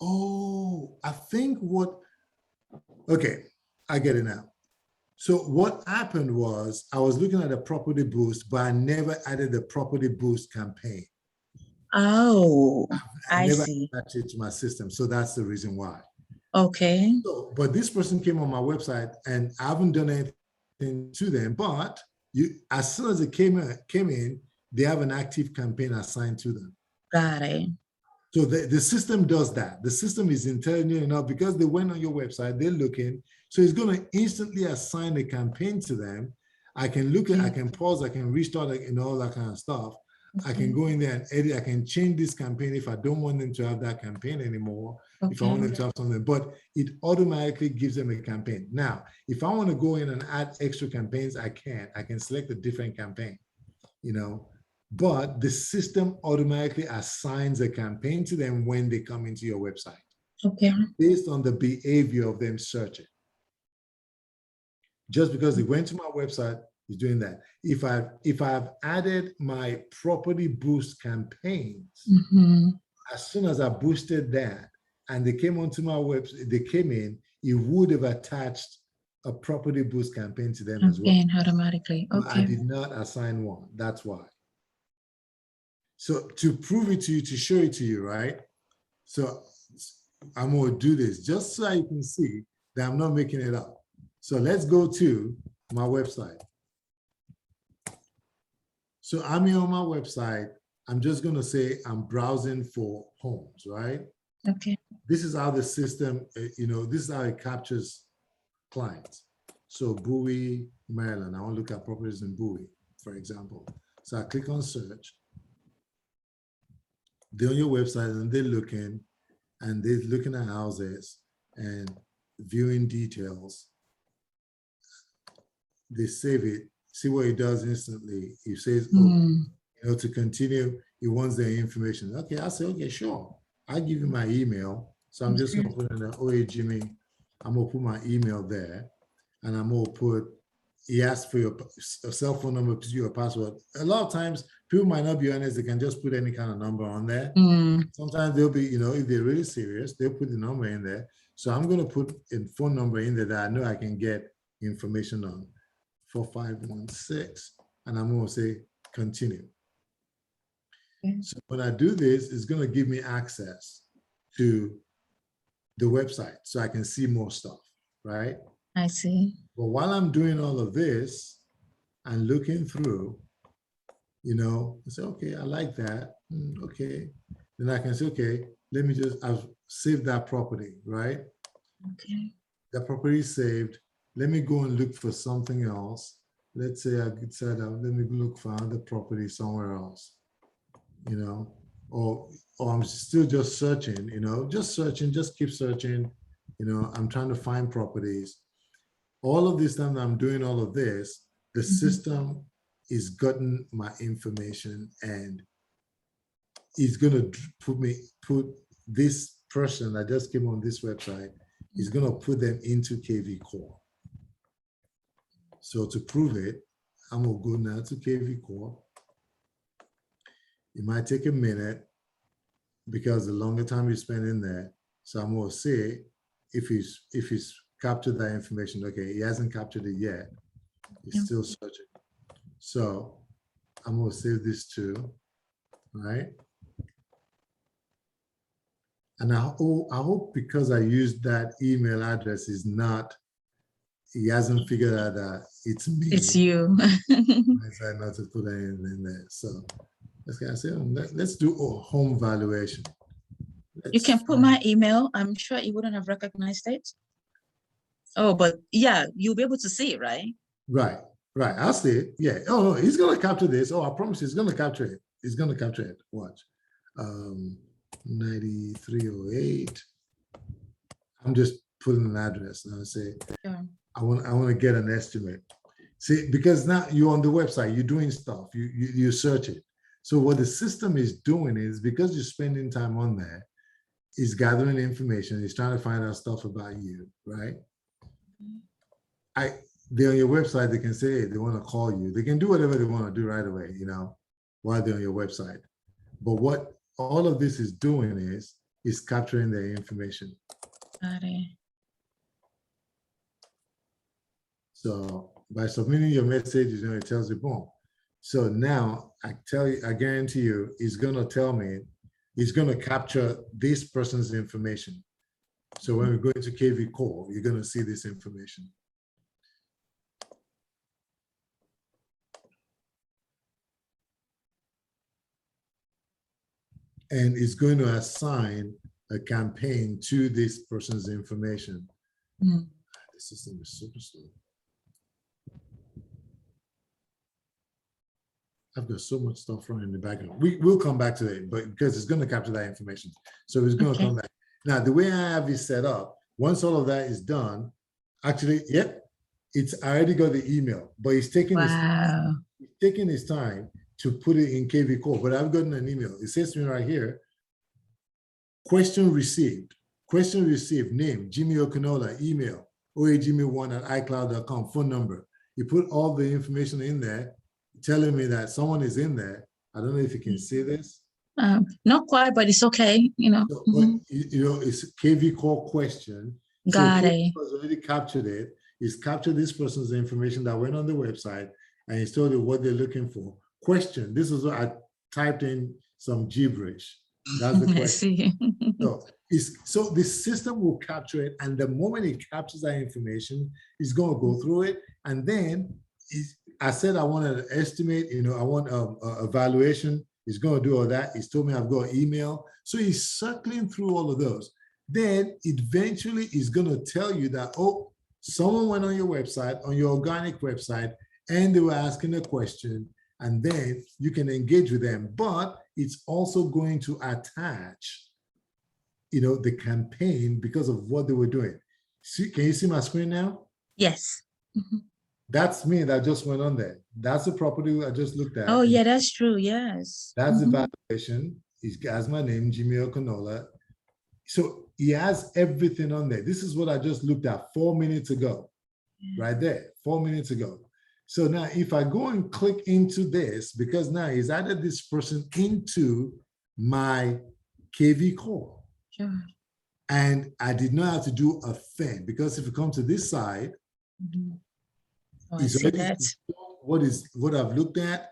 Oh, I think okay, I get it now. So what happened was I was looking at a property boost, but I never added the property boost campaign. Oh, I never see. attached it to my system. So that's the reason why. Okay. So, but this person came on my website and I haven't done anything to them, but as soon as it came in, they have an active campaign assigned to them. Got it. So the system does that. The system is intelligent enough because they went on your website, they're looking. So it's going to instantly assign a campaign to them. I can look at, I can pause, I can restart, and all that kind of stuff. I can go in there and edit. I can change this campaign if I don't want them to have that campaign anymore. If I want them to have something, but it automatically gives them a campaign. Now, if I want to go in and add extra campaigns, I can. I can select a different campaign, but the system automatically assigns a campaign to them when they come into your website. Okay. Based on the behavior of them searching. Just because they went to my website, is doing that. If I've added my property boost campaigns, as soon as I boosted that and they came onto my website, they came in, it would have attached a property boost campaign to them as well. Automatically. Okay. But I did not assign one. That's why. So to prove it to you, to show it to you, right? So I'm going to do this just so you can see that I'm not making it up. So let's go to my website. So I'm here on my website. I'm just going to say I'm browsing for homes, right? Okay. This is how the system, this is how it captures clients. So Bowie, Maryland. I want to look at properties in Bowie, for example. So I click on search. They're on your website and they're looking at houses and viewing details. They save it. See what it does instantly. It says, to continue, it wants their information. Okay, I say, okay, sure. I'll give you my email. So I'm just gonna put in the OA Jimmy. I'm gonna put my email there, and I'm gonna put. He asks for your cell phone number, your password. A lot of times, people might not be honest. They can just put any kind of number on there. Sometimes they'll be, if they're really serious, they'll put the number in there. So I'm gonna put a phone number in there that I know I can get information on. 4516, and I'm going to say continue. Okay. So when I do this, it's going to give me access to the website so I can see more stuff, right? I see. But while I'm doing all of this and looking through, I say, okay, I like that. Okay. Then I can say, okay, let me I've saved that property, right? Okay. The property is saved. Let me go and look for something else. Let's say I could set up, let me look for another property somewhere else, you know, or I'm still just searching, you know, just searching, just keep searching, you know, I'm trying to find properties. All of this time that I'm doing all of this, the system is gotten my information and is gonna put this person that just came on this website, is gonna put them into KV Core. So to prove it, I'm gonna go now to KV Core. It might take a minute because the longer time you spend in there. So I'm gonna say if he's captured that information. Okay, he hasn't captured it yet. He's still searching. So I'm gonna save this too, right? And I hope because I used that email address is not, he hasn't figured out that it's me. It's you. I decided not to put anything in there. So let's do a home valuation. You can put my email. I'm sure you wouldn't have recognized it. Oh, but yeah, you'll be able to see it, right? Right. I'll see it. Yeah. Oh, no, he's gonna capture this. Oh, I promise he's gonna capture it. He's gonna capture it. Watch. 9308. I'm just putting an address and I say, Yeah. I want to get an estimate. See, because now you're on the website, you're doing stuff, you search it. So what the system is doing is, because you're spending time on there, is gathering information, is trying to find out stuff about you, right? They're on your website, they can say, hey, they want to call you. They can do whatever they want to do right away, you know, while they're on your website. But what all of this is doing is capturing their information. Got it. So by submitting your message, you know, it tells you, boom. So now I guarantee you, it's gonna tell me, it's gonna capture this person's information. So when we go into KV Core, you're gonna see this information. And it's going to assign a campaign to this person's information. The system is super slow. I've got so much stuff running in the background. We'll come back to it, but because it's going to capture that information. So it's going to come back. Now, the way I have it set up, once all of that is done, actually, yep, it's I already got the email, but he's taking his time to put it in KV Core, but I've gotten an email. It says to me right here, question received, name, Jimmy Okinola, email, oajimmy1@icloud.com, phone number. You put all the information in there, telling me that someone is in there. I don't know if you can see this. Not quite, but it's okay, you know. So, you know, it's KV Core question. Got it. KV has already captured it. It's captured this person's information that went on the website, and it's told you what they're looking for. Question. This is what I typed in some gibberish. That's the question. So the system will capture it, and the moment it captures that information, it's going to go through it, and then I said I wanted an estimate. You know, I want a valuation. He's going to do all that. He's told me I've got email, so he's circling through all of those. Then eventually, he's going to tell you that, oh, someone went on your website, on your organic website, and they were asking a question. And then you can engage with them, but it's also going to attach, you know, the campaign because of what they were doing. See, can you see my screen now? Yes. That's me that just went on there. That's the property I just looked at. Oh, yeah, that's true. Yes. That's the valuation. He has my name, Jimmy Okinola. So he has everything on there. This is what I just looked at 4 minutes ago, right there, 4 minutes ago. So now if I go and click into this, because now he's added this person into my KV Core. Sure. And I did not have to do a thing, because if you come to this side, it's already what I've looked at.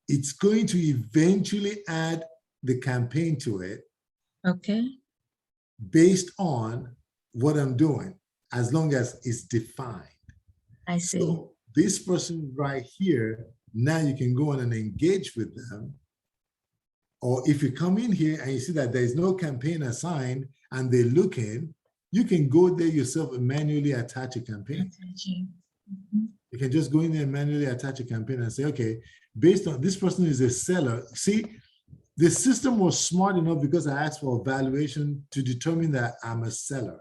It's going to eventually add the campaign to it. Okay. Based on what I'm doing, as long as it's defined. I see. So this person right here, now you can go on and engage with them. Or if you come in here and you see that there's no campaign assigned and they're looking, you can go there yourself and manually attach a campaign. You can just go in there and manually attach a campaign and say, okay, based on this person is a seller. See, the system was smart enough because I asked for a valuation to determine that I'm a seller.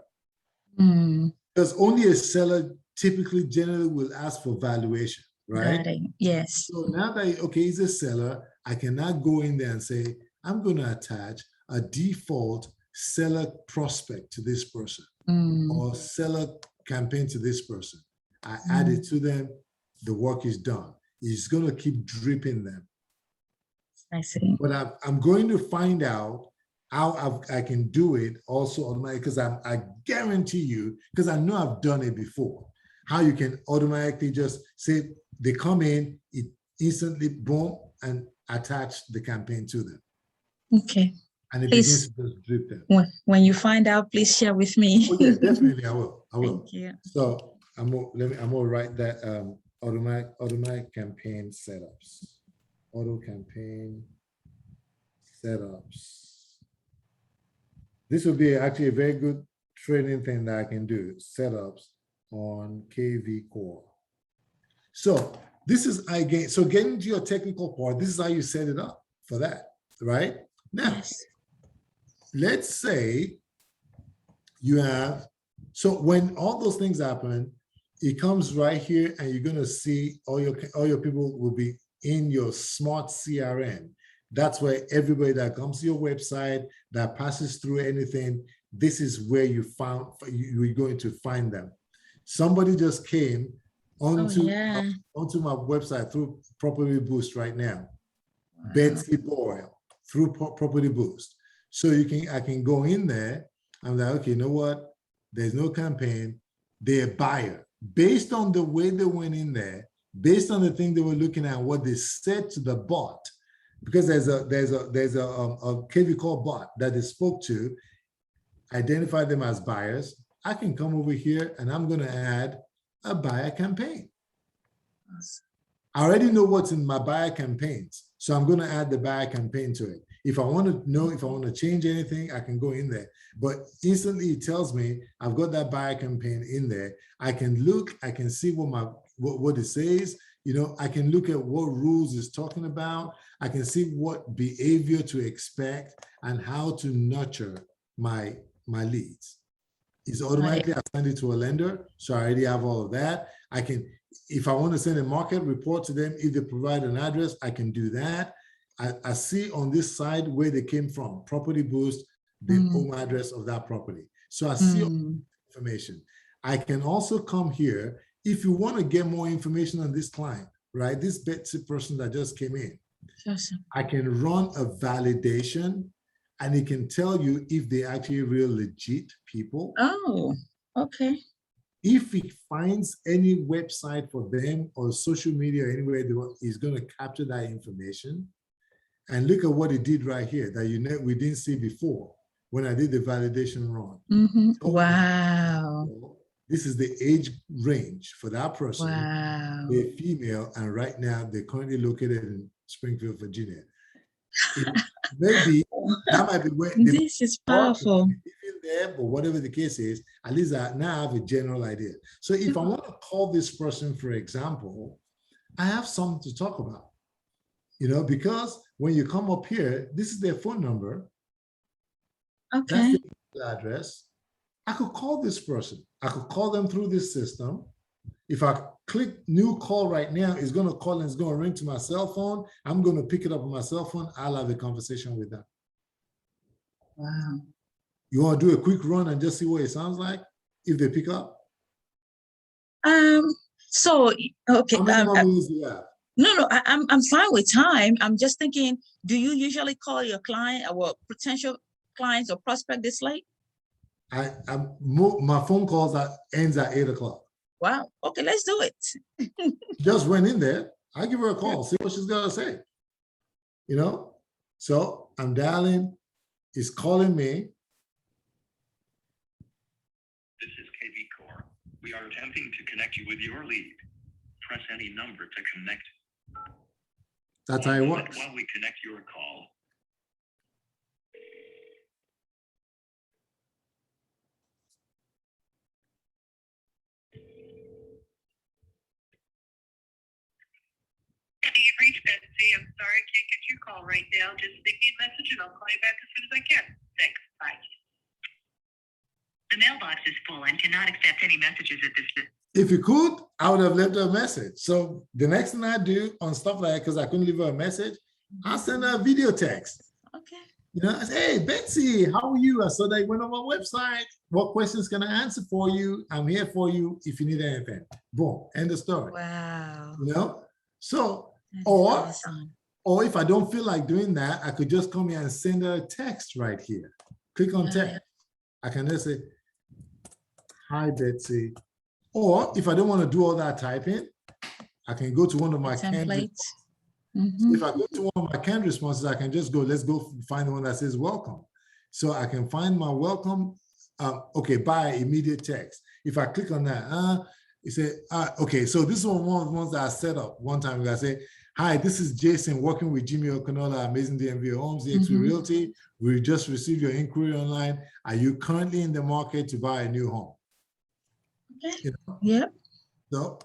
Because only a seller typically generally will ask for valuation, right? Yes. So now that, okay, he's a seller, I can now go in there and say, I'm going to attach a default seller prospect to this person or seller campaign to this person. I add it to them, the work is done. It's going to keep dripping them. I see. But I'm going to find out how I can do it also automatically, because I guarantee you, because I know I've done it before, how you can automatically just say they come in, it instantly boom, and attach the campaign to them. Okay. And it Please, begins to just drip them. When you find out, please share with me. Oh yeah, definitely I will. Thank you. So I'm gonna write that automatic campaign setups. Auto campaign setups. This would be actually a very good training thing that I can do. Setups on KV Core. So this is again. So getting to your technical part, this is how you set it up for that, right? Now, Yes. let's say you have. So when all those things happen, it comes right here, and you're gonna see all your people will be in your smart CRM. That's where everybody that comes to your website, that passes through anything, this is where you're going to find them. Somebody just came onto my website through Property Boost right now. Wow. Betsy Boyle through Property Boost. So I can go in there. I'm like, okay, you know what? There's no campaign. They're a buyer. Based on the way they went in there, based on the thing they were looking at, what they said to the bot, because there's a KV call bot that they spoke to, identify them as buyers. I can come over here and I'm going to add a buyer campaign. I already know what's in my buyer campaigns, so I'm going to add the buyer campaign to it. If I want to know, if I want to change anything, I can go in there. But instantly it tells me I've got that buyer campaign in there. I can look, I can see what it says. You know, I can look at what rules it's talking about. I can see what behavior to expect and how to nurture my leads. It's automatically assigned it to a lender, so I already have all of that. I can, if I want to send a market report to them, if they provide an address, I can do that. I see on this side where they came from, Property Boost, the home address of that property. So I see all the information. I can also come here if you want to get more information on this client, right? This Betsy person that just came in. Yes. I can run a validation, and it can tell you if they actually real legit people. Oh, okay. If it finds any website for them or social media or anywhere, it's going to capture that information. And look at what it did right here that we didn't see before when I did the validation run. Wow. This is the age range for that person. Wow. They're female, and right now they're currently located in Springfield, Virginia. Maybe that might be where this is powerful. There, but whatever the case is, at least I now have a general idea. So if I want to call this person, for example, I have something to talk about. You know, because when you come up here, this is their phone number. Okay. That's the address. I could call this person. I could call them through this system. If I click new call right now, it's going to call and it's going to ring to my cell phone. I'm going to pick it up on my cell phone. I'll have a conversation with them. Wow. You want to do a quick run and just see what it sounds like if they pick up? So, okay. How many more minutes do you have? No, I'm fine with time. I'm just thinking, do you usually call your client or potential clients or prospect this late? My phone calls ends at 8 o'clock. Wow. Okay, let's do it. Just went in there. I give her a call, see what she's gonna say. You know, so I'm dialing. It's calling me. This is KV Core. We are attempting to connect you with your lead. Press any number to connect. That's how it works. While we connect your call. sorry I can't get your call right now. Just leave me a message and I'll call you back as soon as I can. Thanks. Bye. The mailbox is full and cannot accept any messages at this time. If you could, I would have left her a message. So the next thing I do on stuff like that, because I couldn't leave her a message, I send her a video text. Okay. You know, I say, hey, Betsy, how are you? I saw that you went on my website. What questions can I answer for you? I'm here for you if you need anything. Boom, end of story. Wow. You know? So, That's or awesome. or if I don't feel like doing that, I could just come here and send her a text right here. Click on text. I can just say, hi, Betsy. Or if I don't want to do all that typing, I can go to one of my canned Templates. If I go to one of my canned responses, I can just go, let's go find the one that says welcome. So I can find my welcome, okay, by immediate text. If I click on that, it says, okay, so this is one of the ones that I set up one time. I say, hi, this is Jason working with Jimmy O'Connell, Amazing DMV Homes, eXp Realty. We just received your inquiry online. Are you currently in the market to buy a new home? Okay. You know? Yep. So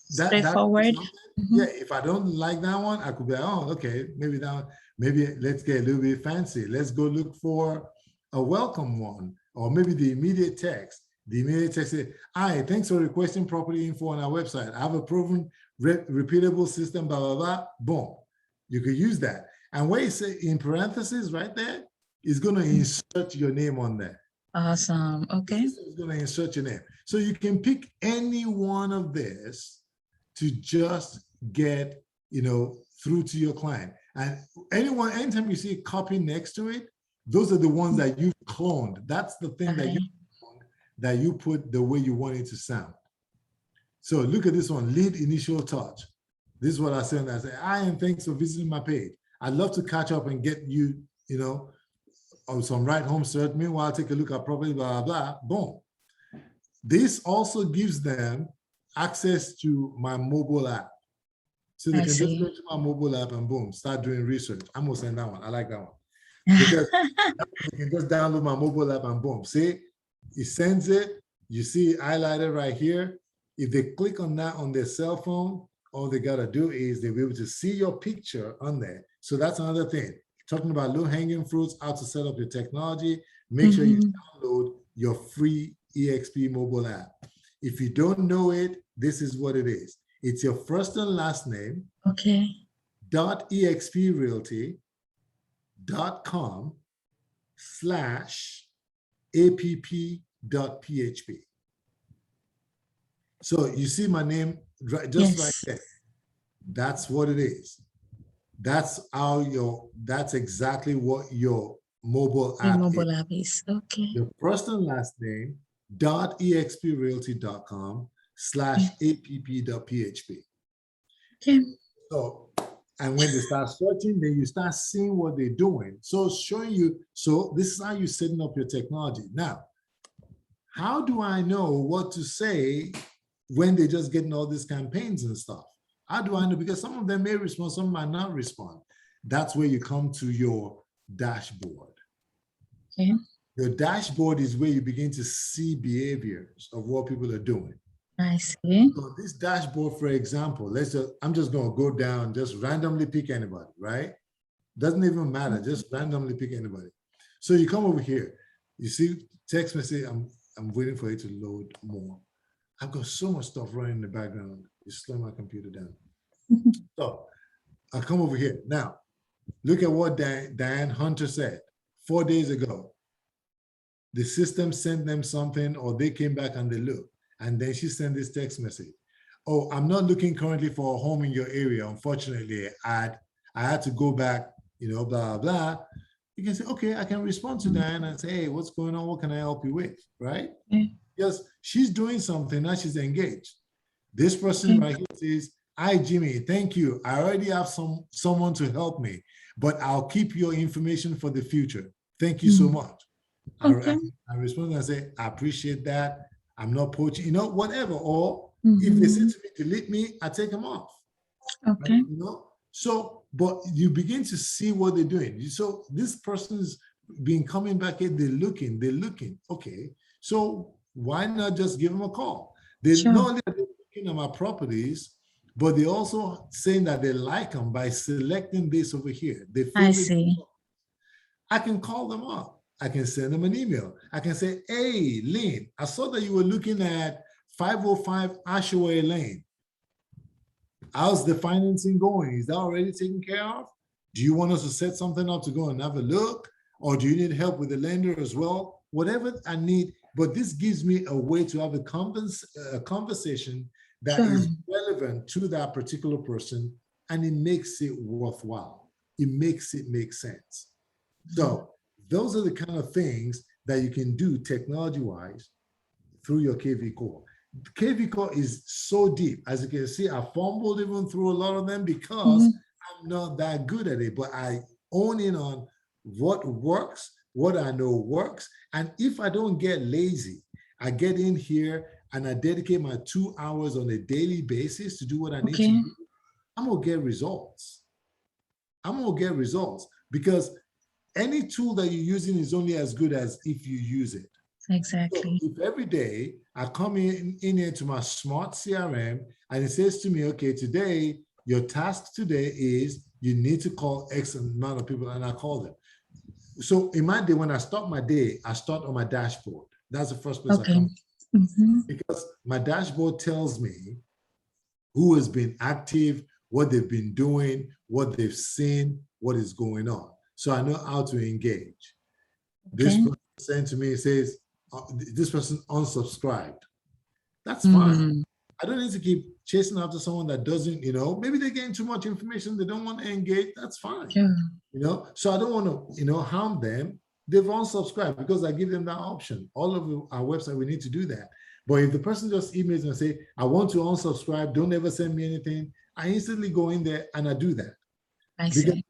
Straightforward. Yeah, if I don't like that one, I could be like, oh, okay, maybe that one, maybe let's get a little bit fancy. Let's go look for a welcome one, or maybe the immediate text. The immediate text says, hi, thanks for requesting property info on our website. I have a proven repeatable system, blah, blah, blah. Boom. You could use that. And where you say in parentheses right there, it's going to insert your name on there. Awesome. Okay. It's going to insert your name. So you can pick any one of this to just get, you know, through to your client. And anytime you see a copy next to it, those are the ones that you've cloned. That's the thing that you put the way you want it to sound. So look at this one, lead initial touch. This is what I say when I say, hi, and thanks for visiting my page. I'd love to catch up and get you, you know, on some right home search. Meanwhile, take a look at property, blah, blah, blah, boom. This also gives them access to my mobile app. So they can just go to my mobile app and boom, start doing research. I'm gonna send that one. I like that one. Because you can just download my mobile app and boom, see, it sends it. You see it highlighted right here. If they click on that on their cell phone, all they gotta do is they'll be able to see your picture on there. So that's another thing. Talking about low-hanging fruits, how to set up your technology, make sure you download your free eXp mobile app. If you don't know it, this is what it is. It's your first and last name, Okay. .exprealty.com/app.php. So you see my name just right there. That's what it is. That's exactly what your mobile app is. Okay. Your first and last name .exprealty.com/app.php. Okay. So, and when they start searching, then you start seeing what they're doing. So showing you, so this is how you're setting up your technology. Now, how do I know what to say when they're just getting all these campaigns and stuff? How do I know? Because some of them may respond, some might not respond. That's where you come to your dashboard. Okay. Your dashboard is where you begin to see behaviors of what people are doing. I see. So this dashboard, for example, I'm just going to go down, just randomly pick anybody, right? Doesn't even matter, just randomly pick anybody. So you come over here, you see text message, I'm waiting for it to load more. I've got so much stuff running in the background. You slow my computer down. So I'll come over here. Now, look at what Diane Hunter said 4 days ago. The system sent them something, or they came back and they looked. And then she sent this text message. Oh, I'm not looking currently for a home in your area. Unfortunately, I had to go back, you know, blah, blah. You can say, okay, I can respond to Diane and say, hey, what's going on? What can I help you with, right? Because she's doing something, now she's engaged. This person right here says, hi, Jimmy, thank you. I already have someone to help me, but I'll keep your information for the future. Thank you so much. Okay. I respond and say, I appreciate that. I'm not poaching, you know, whatever. Or if they say to me, delete me, I take them off. Okay. Right? You know, so, but you begin to see what they're doing. So this person's been coming back in, they're looking. Okay, so why not just give them a call? They not only are they looking at my properties, but they also saying that they like them by selecting this over here. They I favorite. see. I can call them up. I can send them an email. I can say, hey, Lynn, I saw that you were looking at 505 Ashaway Lane. How's the financing going? Is that already taken care of? Do you want us to set something up to go and have a look? Or do you need help with the lender as well? Whatever I need, but this gives me a way to have a conversation that Sure. is relevant to that particular person, and it makes it worthwhile. It makes it make sense. So those are the kind of things that you can do technology-wise through your KV core. KV core is so deep. As you can see, I fumbled even through a lot of them because I'm not that good at it, but I own in on what works, what I know works. And if I don't get lazy, I get in here and I dedicate my 2 hours on a daily basis to do what I need to Okay. do. I'm gonna get results. I'm gonna get results because any tool that you're using is only as good as if you use it. So Exactly. if every day I come in here to my smart CRM and it says to me, okay, today, your task today is you need to call X amount of people, and I call them. So in my day, when I start my day, I start on my dashboard. That's the first place I Okay. come, Mhm. because my dashboard tells me who has been active, what they've been doing, what they've seen, what is going on. So I know how to engage. This Okay. person sent to me, it says, this person unsubscribed. That's fine. I don't need to keep chasing after someone that doesn't, maybe they're getting too much information, they don't want to engage. That's fine. Sure. So I don't want to, harm them. They've unsubscribed because I give them that option. All of our website, we need to do that. But if the person just emails and say, I want to unsubscribe, don't ever send me anything, I instantly go in there and I do that. I Because see.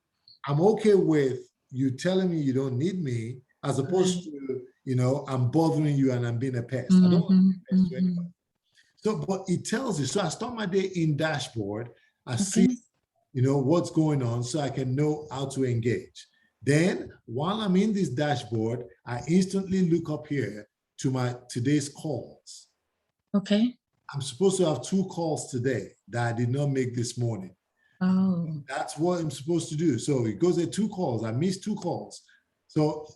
I'm okay with you telling me you don't need me, as opposed to, I'm bothering you and I'm being a pest. I don't want to be a pest to anybody. So, but it tells you. So I start my day in dashboard. I see, Okay. what's going on so I can know how to engage. Then while I'm in this dashboard, I instantly look up here to my today's calls. Okay. I'm supposed to have 2 calls today that I did not make this morning. Oh. That's what I'm supposed to do. So it goes at 2 calls. I missed 2 calls. So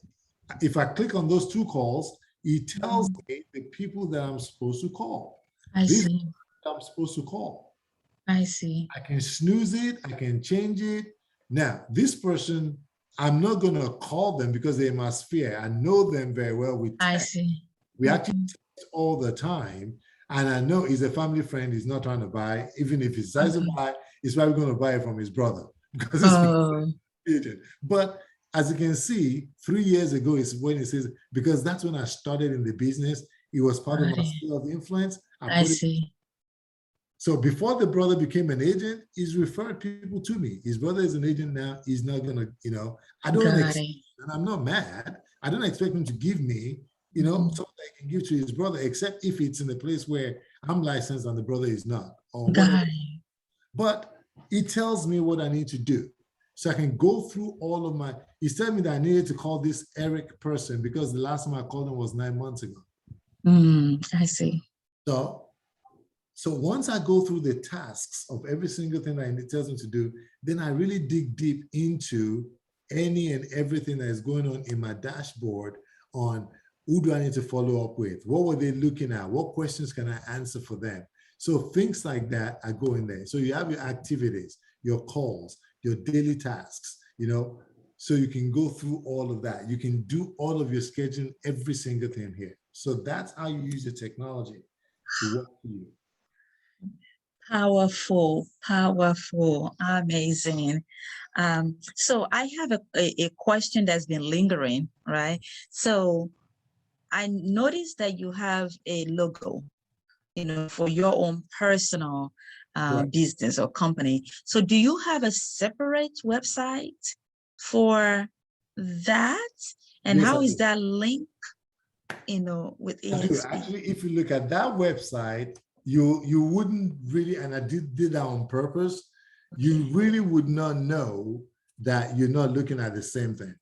if I click on those 2 calls, it tells me the people that I'm supposed to call. I These see. I'm supposed to call. I see. I can snooze it. I can change it. Now, this person, I'm not going to call them because they're in my sphere. I know them very well. We I text. see. We actually text all the time. And I know he's a family friend. He's not trying to buy. Even if he decides to buy, he's probably going to buy it from his brother because it's agent. But as you can see, 3 years ago is when it says, because that's when I started in the business. It was part of my sphere of influence. I see. So before the brother became an agent, he's referred people to me. His brother is an agent now. He's not gonna, I don't expect, and I'm not mad. I don't expect him to give me, something I can give to his brother, except if it's in a place where I'm licensed and the brother is not, or whatever. But it tells me what I need to do. So I can go through all of my, he's telling me that I needed to call this Eric person because the last time I called him was 9 months ago. I see. So once I go through the tasks of every single thing that it tells me to do, then I really dig deep into any and everything that is going on in my dashboard on who do I need to follow up with? What were they looking at? What questions can I answer for them? So things like that, I go in there. So you have your activities, your calls, your daily tasks, so you can go through all of that. You can do all of your scheduling, every single thing here. So that's how you use the technology to work for you. Powerful, powerful, amazing. So I have a question that's been lingering, right? So I noticed that you have a logo, for your own personal business or company. So do you have a separate website for that? And Yes, how is that linked, with I do. eXp? Actually, if you look at that website, you wouldn't really, and I did that on purpose, you really would not know that you're not looking at the same thing.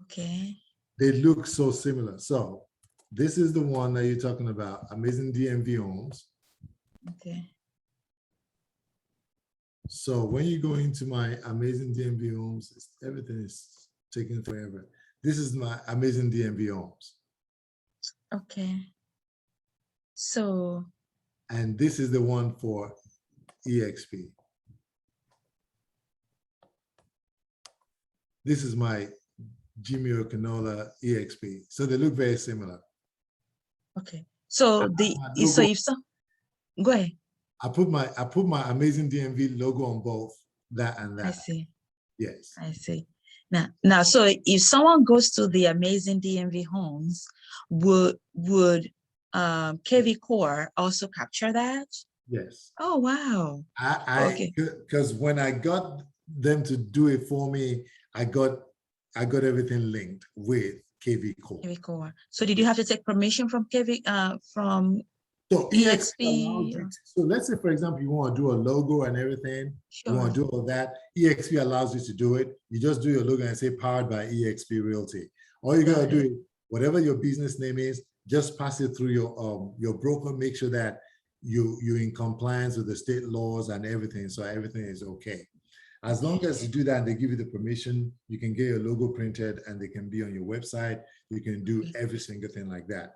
Okay. They look so similar. So this is the one that you're talking about, Amazing DMV Homes. Okay. So when you go into my amazing DMV homes, everything is taking forever. This is my amazing DMV homes. Okay. So, And this is the one for eXp. This is my Jimmy Okinola eXp. So they look very similar. okay. So so if so, go ahead. I put my amazing DMV logo on both that and that. I see. Yes. I see. Now, so if someone goes to the amazing DMV homes, would KV Core also capture that? Yes. Oh, wow. Okay. Because when I got them to do it for me, I got everything linked with KV Core. KV Core. So did you have to take permission from from So eXp? allows you so let's say, for example, you want to do a logo and everything, Sure. you want to do all that, eXp allows you to do it. You just do your logo and say powered by eXp Realty. All you got to do is, whatever your business name is, just pass it through your broker, make sure that you're in compliance with the state laws and everything, so everything is okay. As long as you do that and they give you the permission, you can get your logo printed and they can be on your website. You can do every single thing like that.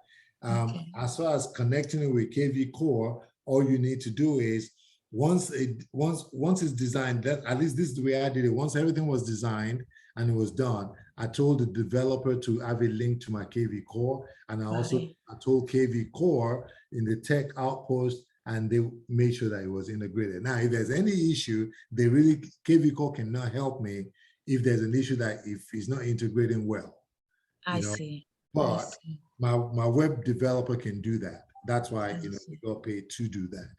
As far as connecting it with KV Core, all you need to do is once it's designed, that at least this is the way I did it. Once everything was designed and it was done, I told the developer to have a link to my KV Core, and I told KV Core in the tech outpost, and they made sure that it was integrated. Now, if there's any issue, KV Core cannot help me if there's an issue that if it's not integrating well. I see. But my web developer can do that. That's why we got paid to do that.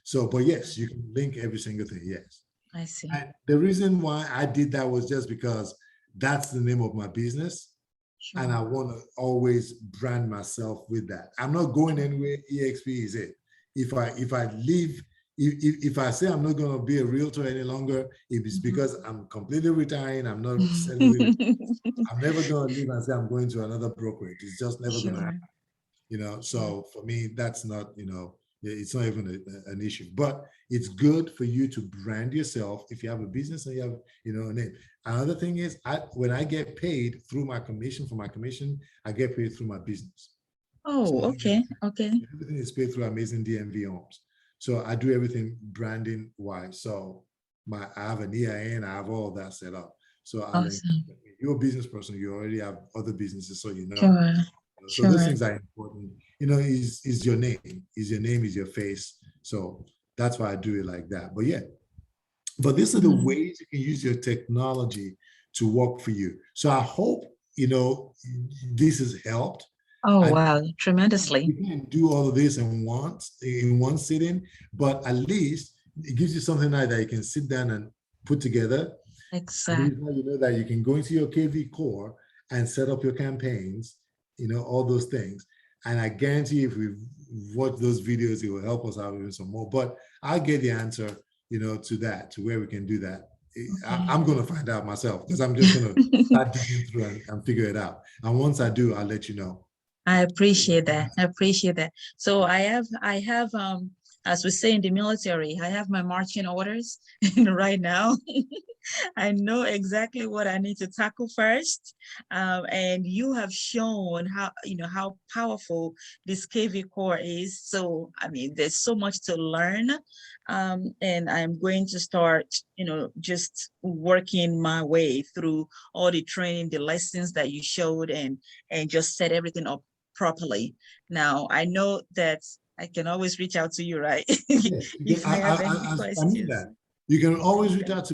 So, but yes, you can link every single thing. Yes. I see. And the reason why I did that was just because that's the name of my business. Sure. And I want to always brand myself with that. I'm not going anywhere. eXp is it. If I leave, if I say I'm not going to be a realtor any longer, if it's because I'm completely retiring, I'm not selling. I'm never going to leave and say I'm going to another brokerage. It's just never going to happen. So for me, that's not, it's not even an issue. But it's good for you to brand yourself if you have a business and you have, a name. Another thing is, when I get paid through my commission, I get paid through my business. Oh, so okay. Everything is paid through Amazing DMV Homes. So I do everything branding wise. So I have an EIN, I have all that set up. So awesome. You're a business person, you already have other businesses, so Sure. So those things are important. Is your name, is your face. So that's why I do it like that. But yeah, but these are the ways you can use your technology to work for you. So I hope, this has helped. Oh, wow, tremendously. You can't do all of this in one sitting, but at least it gives you something like that you can sit down and put together. Exactly. You know that you can go into your KV Core and set up your campaigns, all those things. And I guarantee if we watch those videos, it will help us out even some more. But I'll get the answer, to where we can do that. Okay. I'm going to find out myself, because I'm just going to start digging through and figure it out. And once I do, I'll let you know. I appreciate that. So I have, as we say in the military, I have my marching orders right now. I know exactly what I need to tackle first. And you have shown how powerful this KV Core is. So, I mean, there's so much to learn. And I'm going to start, just working my way through all the training, the lessons that you showed, and just set everything up properly. Now, I know that I can always reach out to you, right? Yes, if I have any questions. I mean that. You can always reach out to